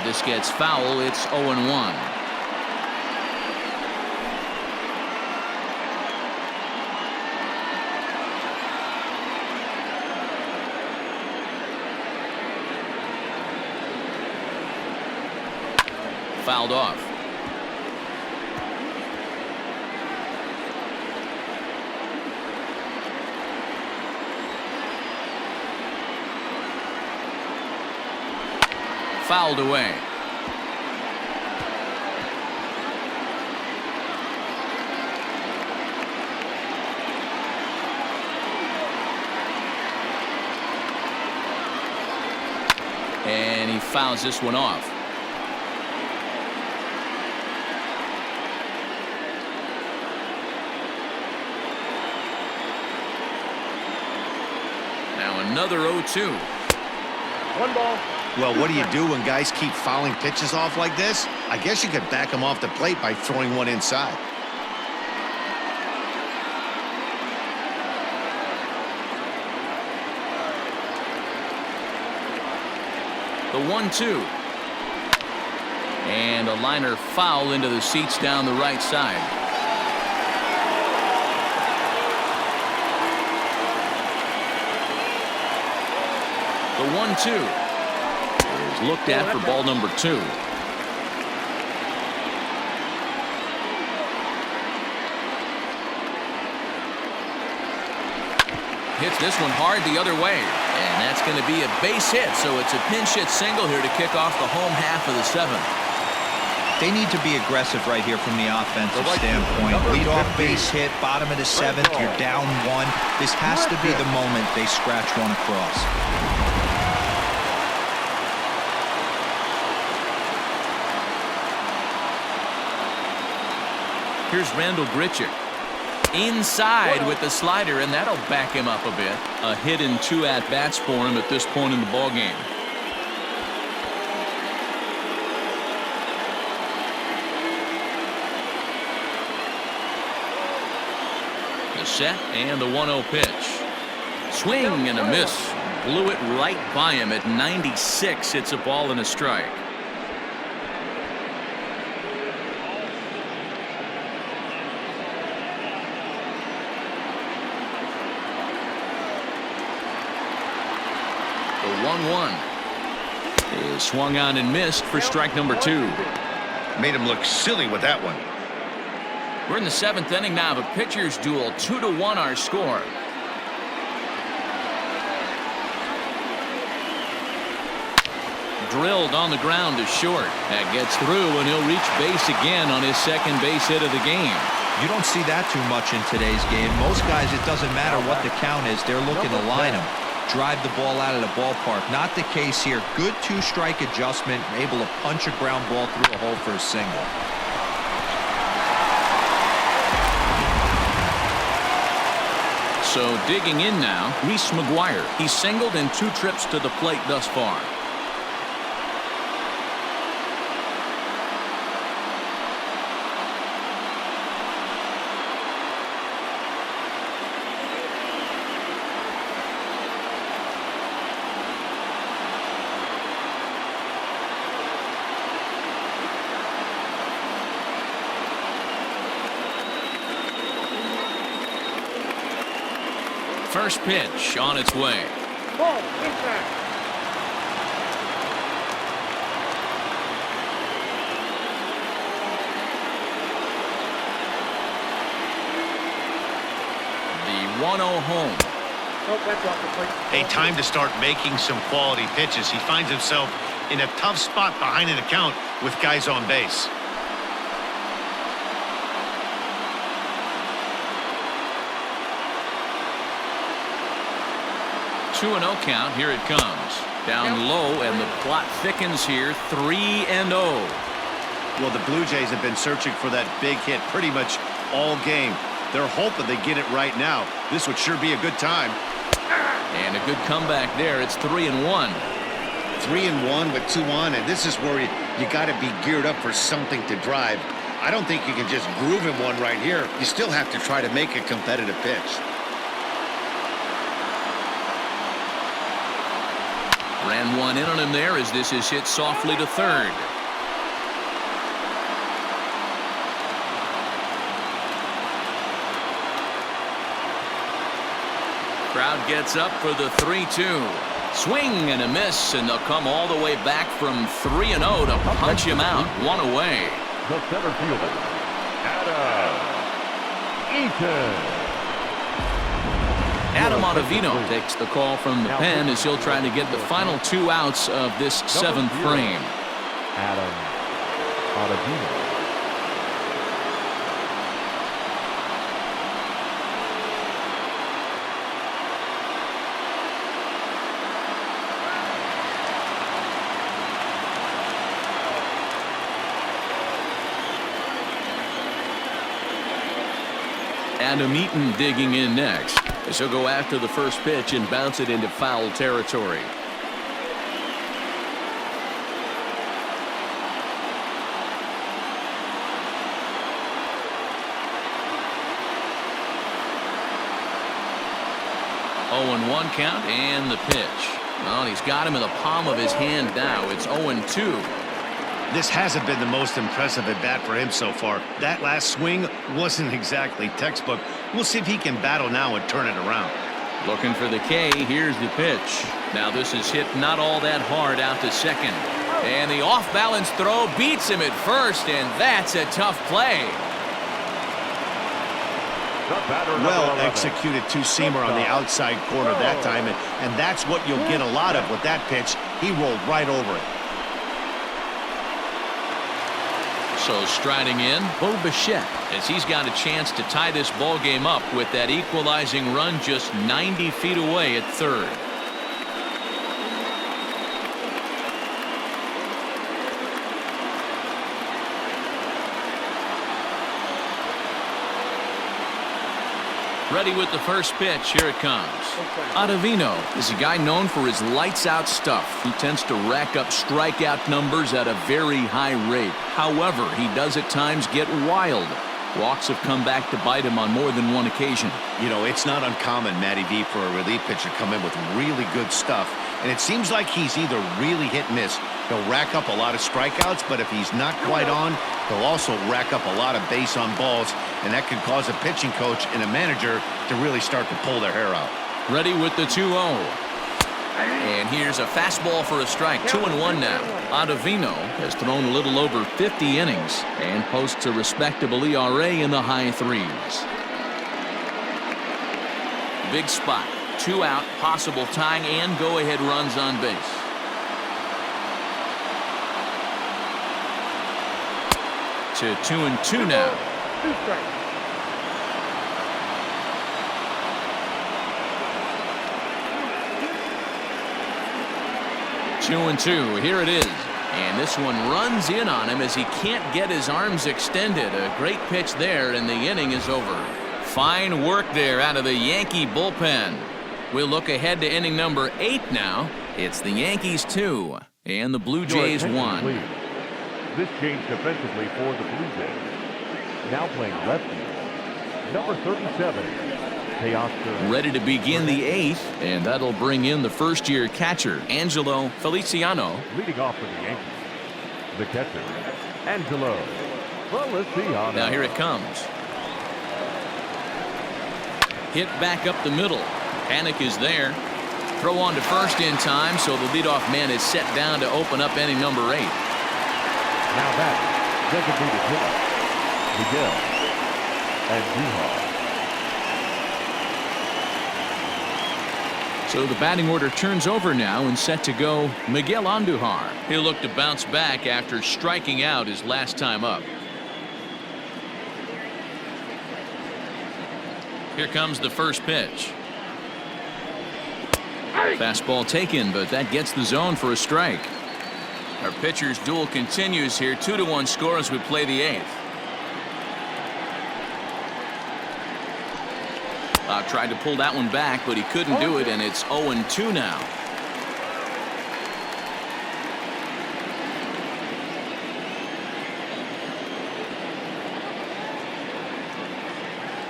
This gets foul. It's 0-1. Fouled off. Fouled away. And he fouls this one off. Now another 0-2. 1 ball. Well, what do you do when guys keep fouling pitches off like this? I guess you could back them off the plate by throwing one inside. The 1-2. And a liner foul into the seats down the right side. The 1-2 is looked at for ball number 2. hits this one hard the other way. And that's going to be a base hit, so it's a pinch hit single here to kick off the home half of the seventh. They need to be aggressive right here from the offensive standpoint. Lead off base hit, bottom of the seventh, you're down one. This has to be the moment they scratch one across. Here's Randall Grichik. Inside with the slider, and that'll back him up a bit. A hit and 2 at-bats for him at this point in the ballgame. The set and the 1-0 pitch. Swing and a miss. Blew it right by him at 96. It's a ball and a strike. The 1-1 is swung on and missed for strike number 2. Made him look silly with that one. We're in the 7th inning now of a pitcher's duel. 2-1 our score. Drilled on the ground to short. That gets through, and he'll reach base again on his second base hit of the game. You don't see that too much in today's game. Most guys, it doesn't matter what the count is. They're looking to line them. Drive the ball out of the ballpark. Not the case here. Good 2-strike adjustment, able to punch a ground ball through a hole for a single. So digging in now, Reese McGuire. He's singled in 2 trips to the plate thus far. First pitch on its way. Ball, impact. The 1-0 home. Oh, that's off the plate. A time to start making some quality pitches. He finds himself in a tough spot behind an account with guys on base. 2-0 count. Here it comes. Down low, and the plot thickens here. 3-0. Well, the Blue Jays have been searching for that big hit pretty much all game. They're hoping they get it right now. This would sure be a good time. And a good comeback there. It's 3-1. 3-1 with 2 on, and this is where you got to be geared up for something to drive. I don't think you can just groove him one right here. You still have to try to make a competitive pitch. Ran one in on him there as this is hit softly to third. Crowd gets up for the 3-2. Swing and a miss, and they'll come all the way back from 3-0 to punch him out. 1 away. The center fielder, Adam Ottavino takes the call from the pen as he'll try to get the final 2 outs of this 7th frame. Adam Ottavino. Adam Eaton digging in next as he'll go after the first pitch and bounce it into foul territory. Oh, 1 count and the pitch. Well, he's got him in the palm of his hand now. It's 0-2. This hasn't been the most impressive at bat for him so far. That last swing wasn't exactly textbook. We'll see if he can battle now and turn it around. Looking for the K. Here's the pitch. Now this is hit not all that hard out to second. And the off-balance throw beats him at first, and that's a tough play. The batter, number Well 11. executed two-seamer on the outside corner that time, and that's what you'll get a lot of with that pitch. He rolled right over it. So striding in, Bichette, as he's got a chance to tie this ball game up with that equalizing run just 90 feet away at third. Ready with the first pitch. Here it comes. Ottavino is a guy known for his lights-out stuff. He tends to rack up strikeout numbers at a very high rate. However, he does at times get wild. Walks have come back to bite him on more than one occasion. You know, it's not uncommon, Matty V, for a relief pitcher to come in with really good stuff. And it seems like he's either really hit and miss. He'll rack up a lot of strikeouts, but if he's not quite on, he'll also rack up a lot of base on balls, and that can cause a pitching coach and a manager to really start to pull their hair out. Ready with the 2-0. And here's a fastball for a strike. 2-1 now. Ottavino has thrown a little over 50 innings and posts a respectable ERA in the high threes. Big spot. 2 out, possible tying and go-ahead runs on base. To 2-2 now. 2 strikes. Two and two. Here it is. And this one runs in on him as he can't get his arms extended. A great pitch there, and the inning is over. Fine work there out of the Yankee bullpen. We'll look ahead to inning number 8 now. It's the Yankees 2 and the Blue Jays 1. Please. This change defensively for the Blue Jays. Now playing left field, number 37. Ready to begin the 8th, and that'll bring in the first-year catcher, Angelo Feliciano. Leading off for the Yankees, the catcher, Angelo. Well, let's see how now here it comes. Hit back up the middle. Panic is there. Throw on to first in time, so the leadoff man is set down to open up inning number 8. Now that designated hitter, Miguel Andujar. So the batting order turns over now and set to go Miguel Andujar. He'll look to bounce back after striking out his last time up. Here comes the first pitch. Fastball taken, but that gets the zone for a strike. Our pitcher's duel continues here. 2-1 score as we play the 8th. Tried to pull that one back, but he couldn't do it, and it's 0-2 now.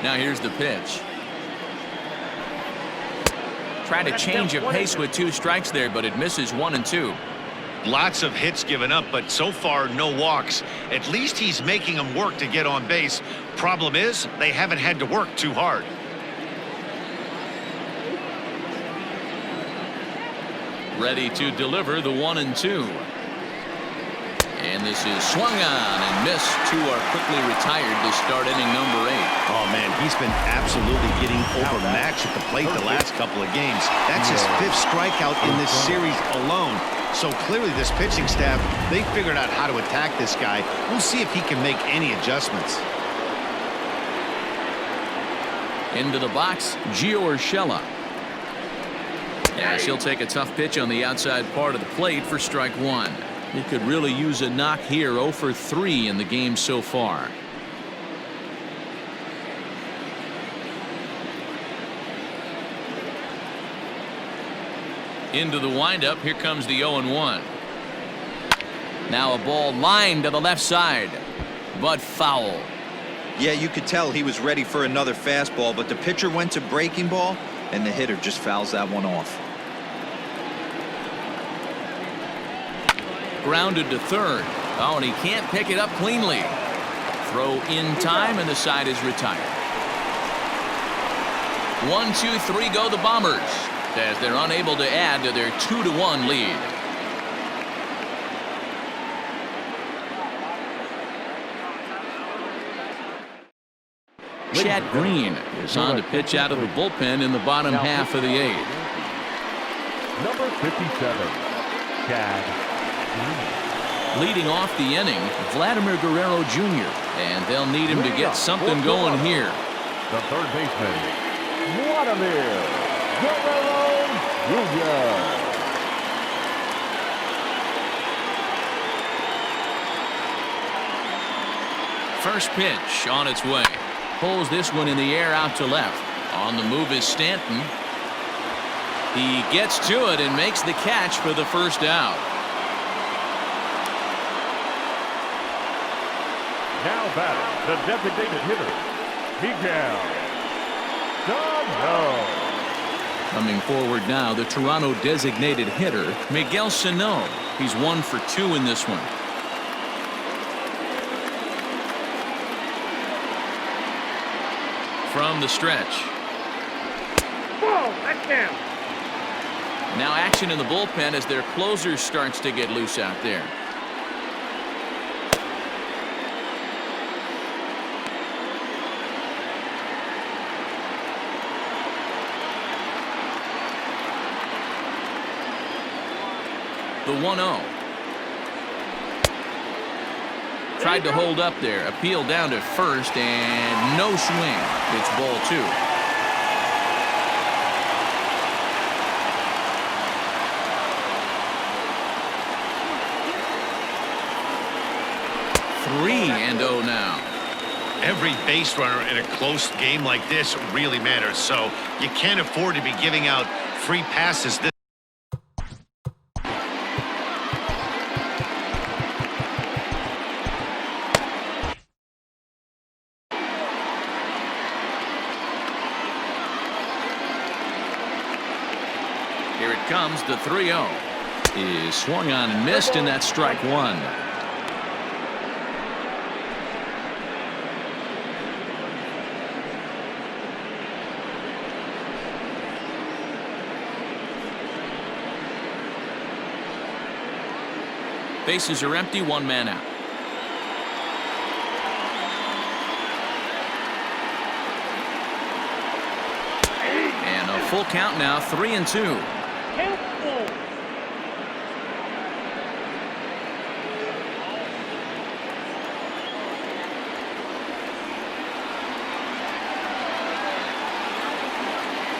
Now here's the pitch. Tried to change of pace with 2 strikes there, but it misses 1-2. Lots of hits given up, but so far no walks. At least he's making them work to get on base. Problem is, they haven't had to work too hard. Ready to deliver the 1-2. And this is swung on and missed. 2 are quickly retired to start inning number 8. Oh man, he's been absolutely getting overmatched at the plate the last couple of games. That's his 5th strikeout in this series alone. So clearly this pitching staff, they figured out how to attack this guy. We'll see if he can make any adjustments. Into the box, Gio Urshela. Yeah, she'll take a tough pitch on the outside part of the plate for strike 1. He could really use a knock here. 0 for 3 in the game so far. Into the windup. Here comes the 0-1. Now a ball lined to the left side, but foul. Yeah, you could tell he was ready for another fastball, but the pitcher went to breaking ball, and the hitter just fouls that one off. Grounded to third. Oh, and he can't pick it up cleanly. Throw in time, and the side is retired. 1, 2, 3 go the Bombers as they're unable to add to their 2-1 lead. Chad Green is on to pitch out of the bullpen in the bottom half of the 8th. Number 57, Chad Green. Leading off the inning, Vladimir Guerrero Jr. And they'll need him to get something going here. The third baseman, Vladimir Guerrero Jr. First pitch on its way. Pulls this one in the air out to left. On the move is Stanton. He gets to it and makes the catch for the first out. Now batting, the designated hitter, Miguel Sano. Coming forward now, the Toronto designated hitter, Miguel Sano. He's 1 for 2 in this one. From the stretch. Ball, that's down. Now action in the bullpen as their closer starts to get loose out there. The 1-0. Tried to hold up there. Appeal down to first and no swing. It's ball 2. Three and 0 now. Every base runner in a close game like this really matters, so you can't afford to be giving out free passes. Here it comes, the 3-0. Is swung on and missed, and that's strike 1. Bases are empty, 1 man out. And a full count now, 3-2.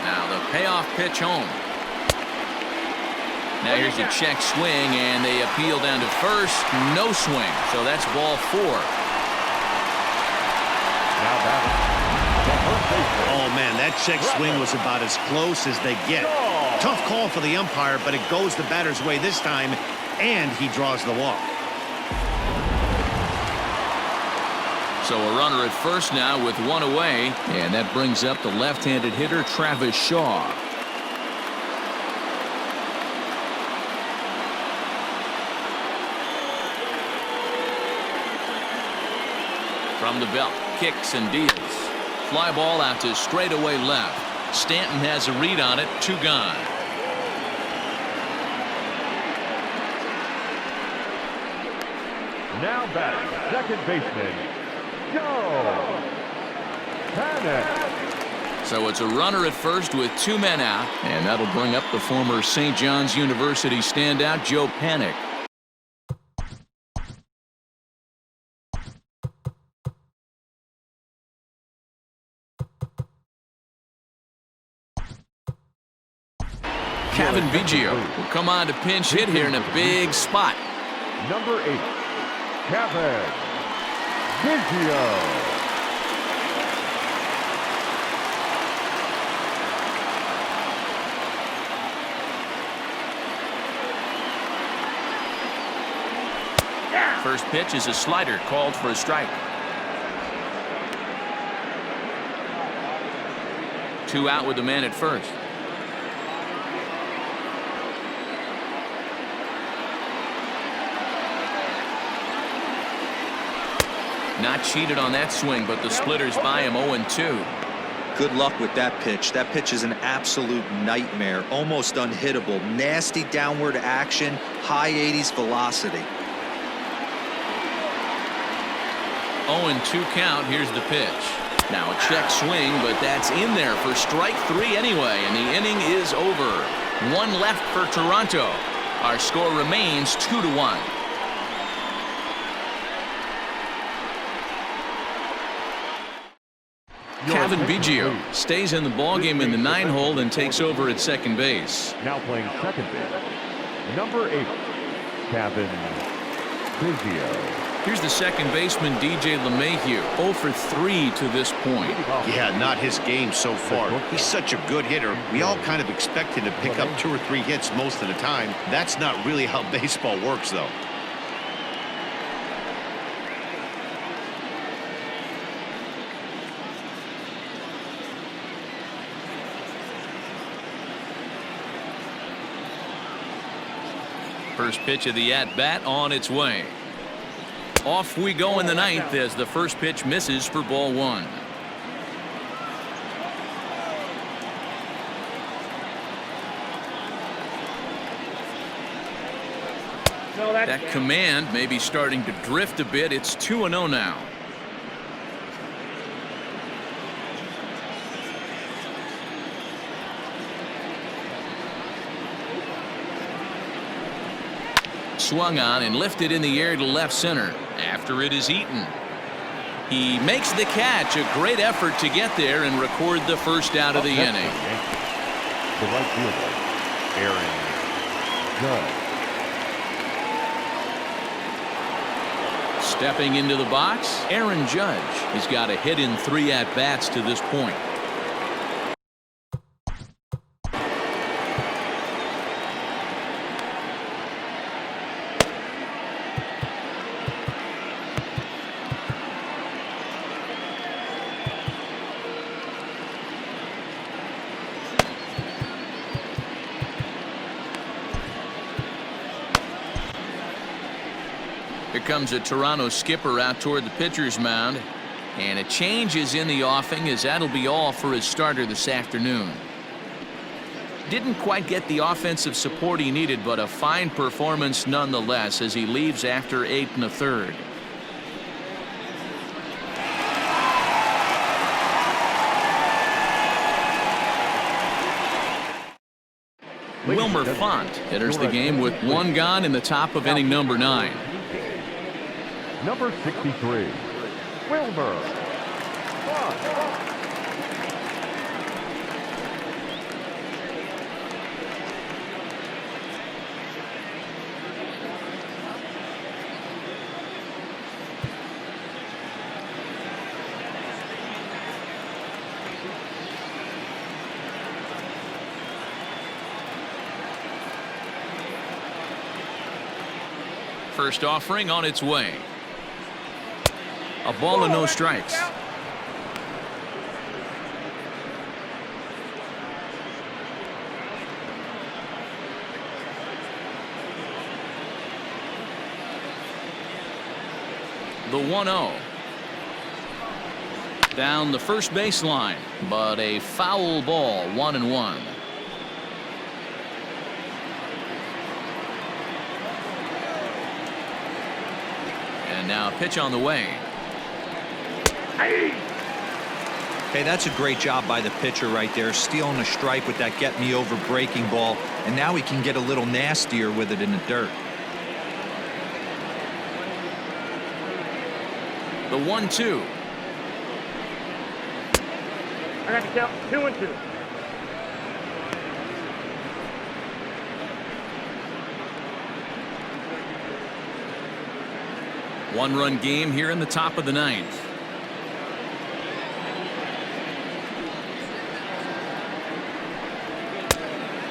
Now the payoff pitch home. Now here's a check swing, and they appeal down to first. No swing, so that's ball 4. Now batting, the first baseman. Oh, man, that check swing was about as close as they get. Tough call for the umpire, but it goes the batter's way this time, and he draws the walk. So a runner at first now with 1 away, and that brings up the left-handed hitter Travis Shaw. From the belt, kicks and deals. Fly ball out to straightaway left. Stanton has a read on it, 2 gone. Now batting, second baseman, Chapman. So it's a runner at first with 2 men out, and that'll bring up the former St. John's University standout Joe Panik. Kevin Biggio will come on to pinch hit here in a big spot. Number 8, Kevin Biggio. First pitch is a slider called for a strike. 2 out with the man at first. Not cheated on that swing, but the splitters by him 0-2. Good luck with that pitch. That pitch is an absolute nightmare. Almost unhittable. Nasty downward action. High 80s velocity. 0-2 count. Here's the pitch. Now a check swing, but that's in there for strike 3 anyway, and the inning is over. 1 left for Toronto. Our score remains 2-1. Kevin Biggio stays in the ballgame in the 9-hole and takes over at second base. Now playing second base, number 8, Kevin Biggio. Here's the second baseman, DJ LeMahieu, 0 for 3 to this point. Yeah, not his game so far. He's such a good hitter. We all kind of expect him to pick up 2 or 3 hits most of the time. That's not really how baseball works, though. First pitch of the at-bat on its way. Off we go in the 9th as the first pitch misses for ball 1. That command may be starting to drift a bit. It's 2-0 now. Swung on and lifted in the air to left center after it is eaten. He makes the catch. A great effort to get there and record the first out of the inning. The right fielder, Judge. Stepping into the box, Aaron Judge. He's got a hit in 3 at-bats to this point. Here comes a Toronto skipper out toward the pitcher's mound, and a change is in the offing as that'll be all for his starter this afternoon. Didn't quite get the offensive support he needed, but a fine performance nonetheless as he leaves after 8 1/3. Wilmer Font enters the game with 1 gone in the top of inning number 9. Number 63, Wilmer. First offering on its way. A ball and no strikes. The 1-0. Down the first baseline, but a foul ball, 1-1. And now a pitch on the way. Hey, that's a great job by the pitcher right there, stealing a strike with that get me over breaking ball, and now he can get a little nastier with it in the dirt. The 1-2. I got to count 2-2. One-run game here in the top of the 9th.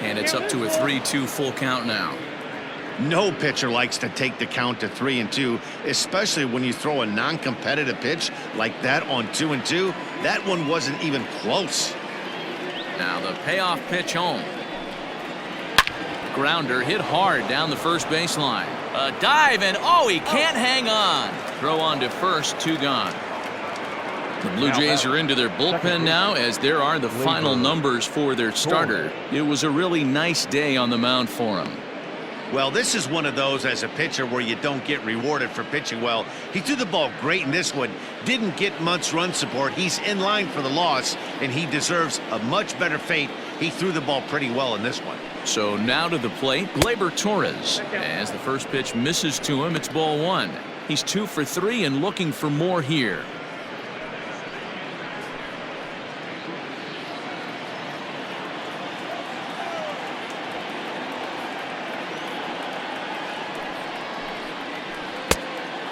And it's up to a 3-2 full count now. No pitcher likes to take the count to 3-2, especially when you throw a non-competitive pitch like that on 2-2. That one wasn't even close. Now the payoff pitch home. Grounder hit hard down the first baseline. A dive, and oh, he can't hang on. Throw on to first, 2 gone. The Blue Jays are into their bullpen now as there are the final numbers for their starter. It was a really nice day on the mound for him. Well, this is one of those as a pitcher where you don't get rewarded for pitching well. He threw the ball great in this one, didn't get much run support. He's in line for the loss, and he deserves a much better fate. He threw the ball pretty well in this one. So now to the plate, Gleyber Torres. As the first pitch misses to him, it's ball 1. He's 2 for 3 and looking for more here.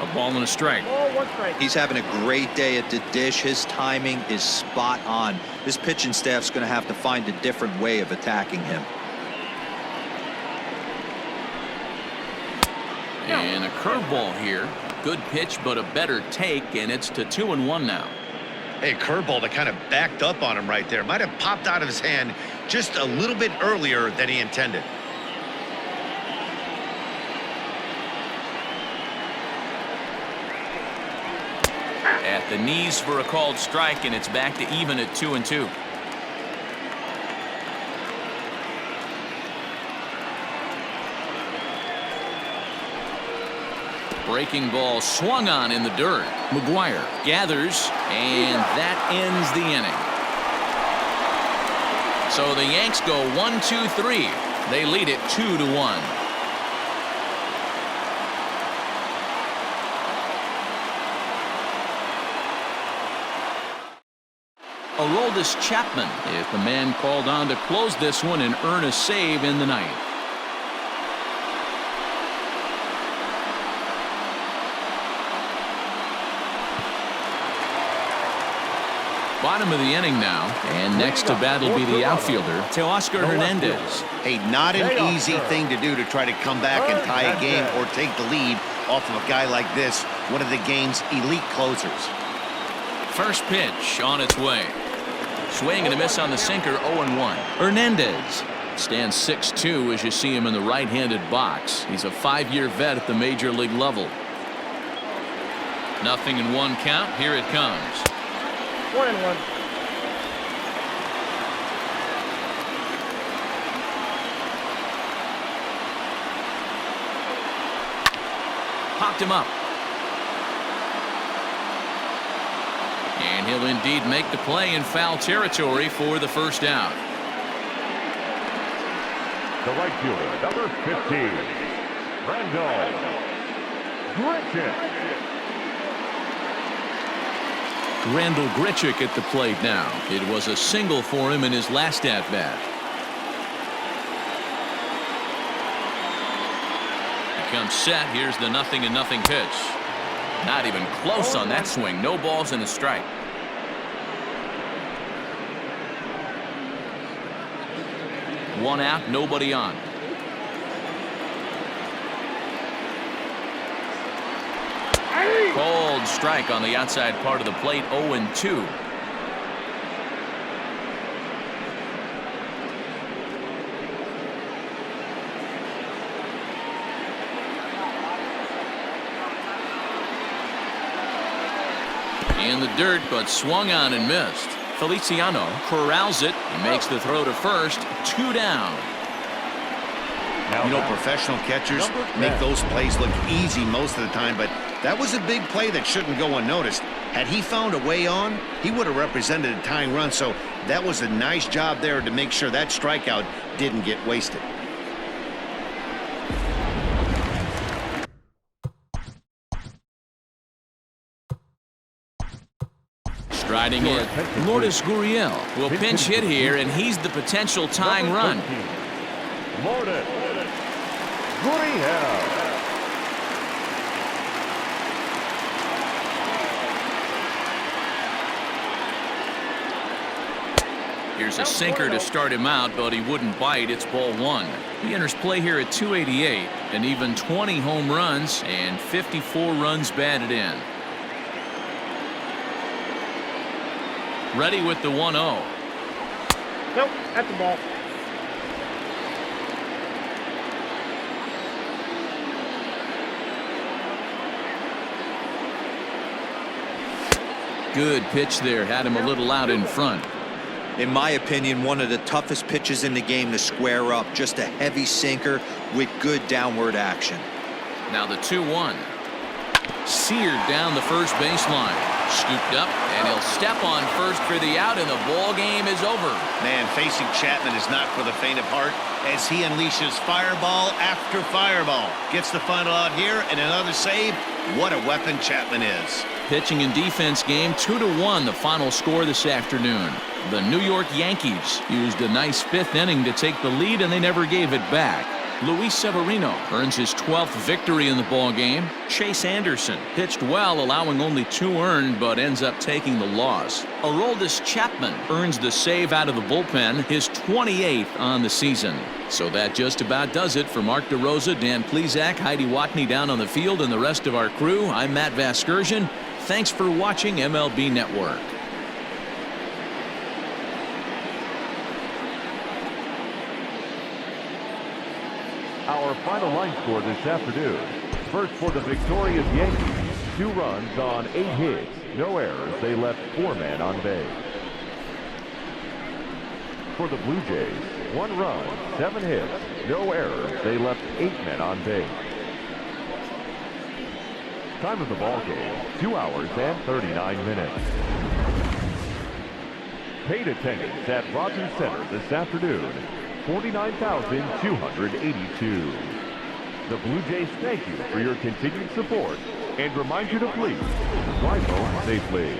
A ball and a strike. Ball, 1 strike. He's having a great day at the dish. His timing is spot on. This pitching staff's going to have to find a different way of attacking him. And a curveball here. Good pitch, but a better take, and it's to 2-1 now. Hey, curveball that kind of backed up on him right there. Might have popped out of his hand just a little bit earlier than he intended. At the knees for a called strike, and it's back to even at 2-2. Breaking ball swung on in the dirt. McGuire gathers, and that ends the inning. So the Yanks go 1-2-3. They lead it 2-1. Aroldis Chapman is the man called on to close this one and earn a save in the ninth. Bottom of the inning now, and next to bat will be the outfielder, Teoscar Hernandez. Hey, not an easy thing to do to try to come back and tie a game or take the lead off of a guy like this, one of the game's elite closers. First pitch on its way. Swing and a miss on the sinker, 0-1. Hernandez stands 6'2" as you see him in the right-handed box. He's a 5-year vet at the major league level. 0-1 count. Here it comes. 1-1. Popped him up. And he'll indeed make the play in foul territory for the first out. The right fielder, number 15, Randall Grichik. Randall Grichik at the plate now. It was a single for him in his last at-bat. He comes set. Here's the 0-0 pitch. Not even close on that swing. No balls and a strike. One out, nobody on. Cold strike on the outside part of the plate, 0-2. In the dirt, but swung on and missed. Feliciano corrals it. He makes the throw to first. 2 down. You know, professional catchers make those plays look easy most of the time, but that was a big play that shouldn't go unnoticed. Had he found a way on, he would have represented a tying run, so that was a nice job there to make sure that strikeout didn't get wasted. Striding in, Lourdes Gurriel will pinch hit here, and he's the potential tying run. Lourdes Gurriel. Here's a sinker to start him out, but he wouldn't bite. It's ball 1. He enters play here at 288, and even 20 home runs and 54 runs batted in. Ready with the 1-0. Nope, that's the ball. Good pitch there. Had him a little out in front. In my opinion, one of the toughest pitches in the game to square up. Just a heavy sinker with good downward action. Now the 2-1. Seared down the first baseline. Scooped up, and he'll step on first for the out, and the ball game is over. Man, facing Chapman is not for the faint of heart as he unleashes fireball after fireball. Gets the final out here, and another save. What a weapon Chapman is. Pitching and defense game 2-1, the final score this afternoon. The New York Yankees used a nice fifth inning to take the lead, and they never gave it back. Luis Severino earns his 12th victory in the ball game. Chase Anderson pitched well, allowing only 2 earned, but ends up taking the loss. Aroldis Chapman earns the save out of the bullpen, his 28th on the season. So that just about does it for Mark DeRosa, Dan Plesac, Heidi Watney down on the field, and the rest of our crew. I'm Matt Vasgersian. Thanks for watching MLB Network. Our final line score this afternoon. First for the victorious Yankees, 2 runs on 8 hits, no errors. They left 4 men on base. For the Blue Jays, 1 run, 7 hits, no errors. They left 8 men on base. Time of the ball game, 2 hours and 39 minutes. Paid attendance at Rogers Center this afternoon, 49,282. The Blue Jays thank you for your continued support and remind you to please drive home safely.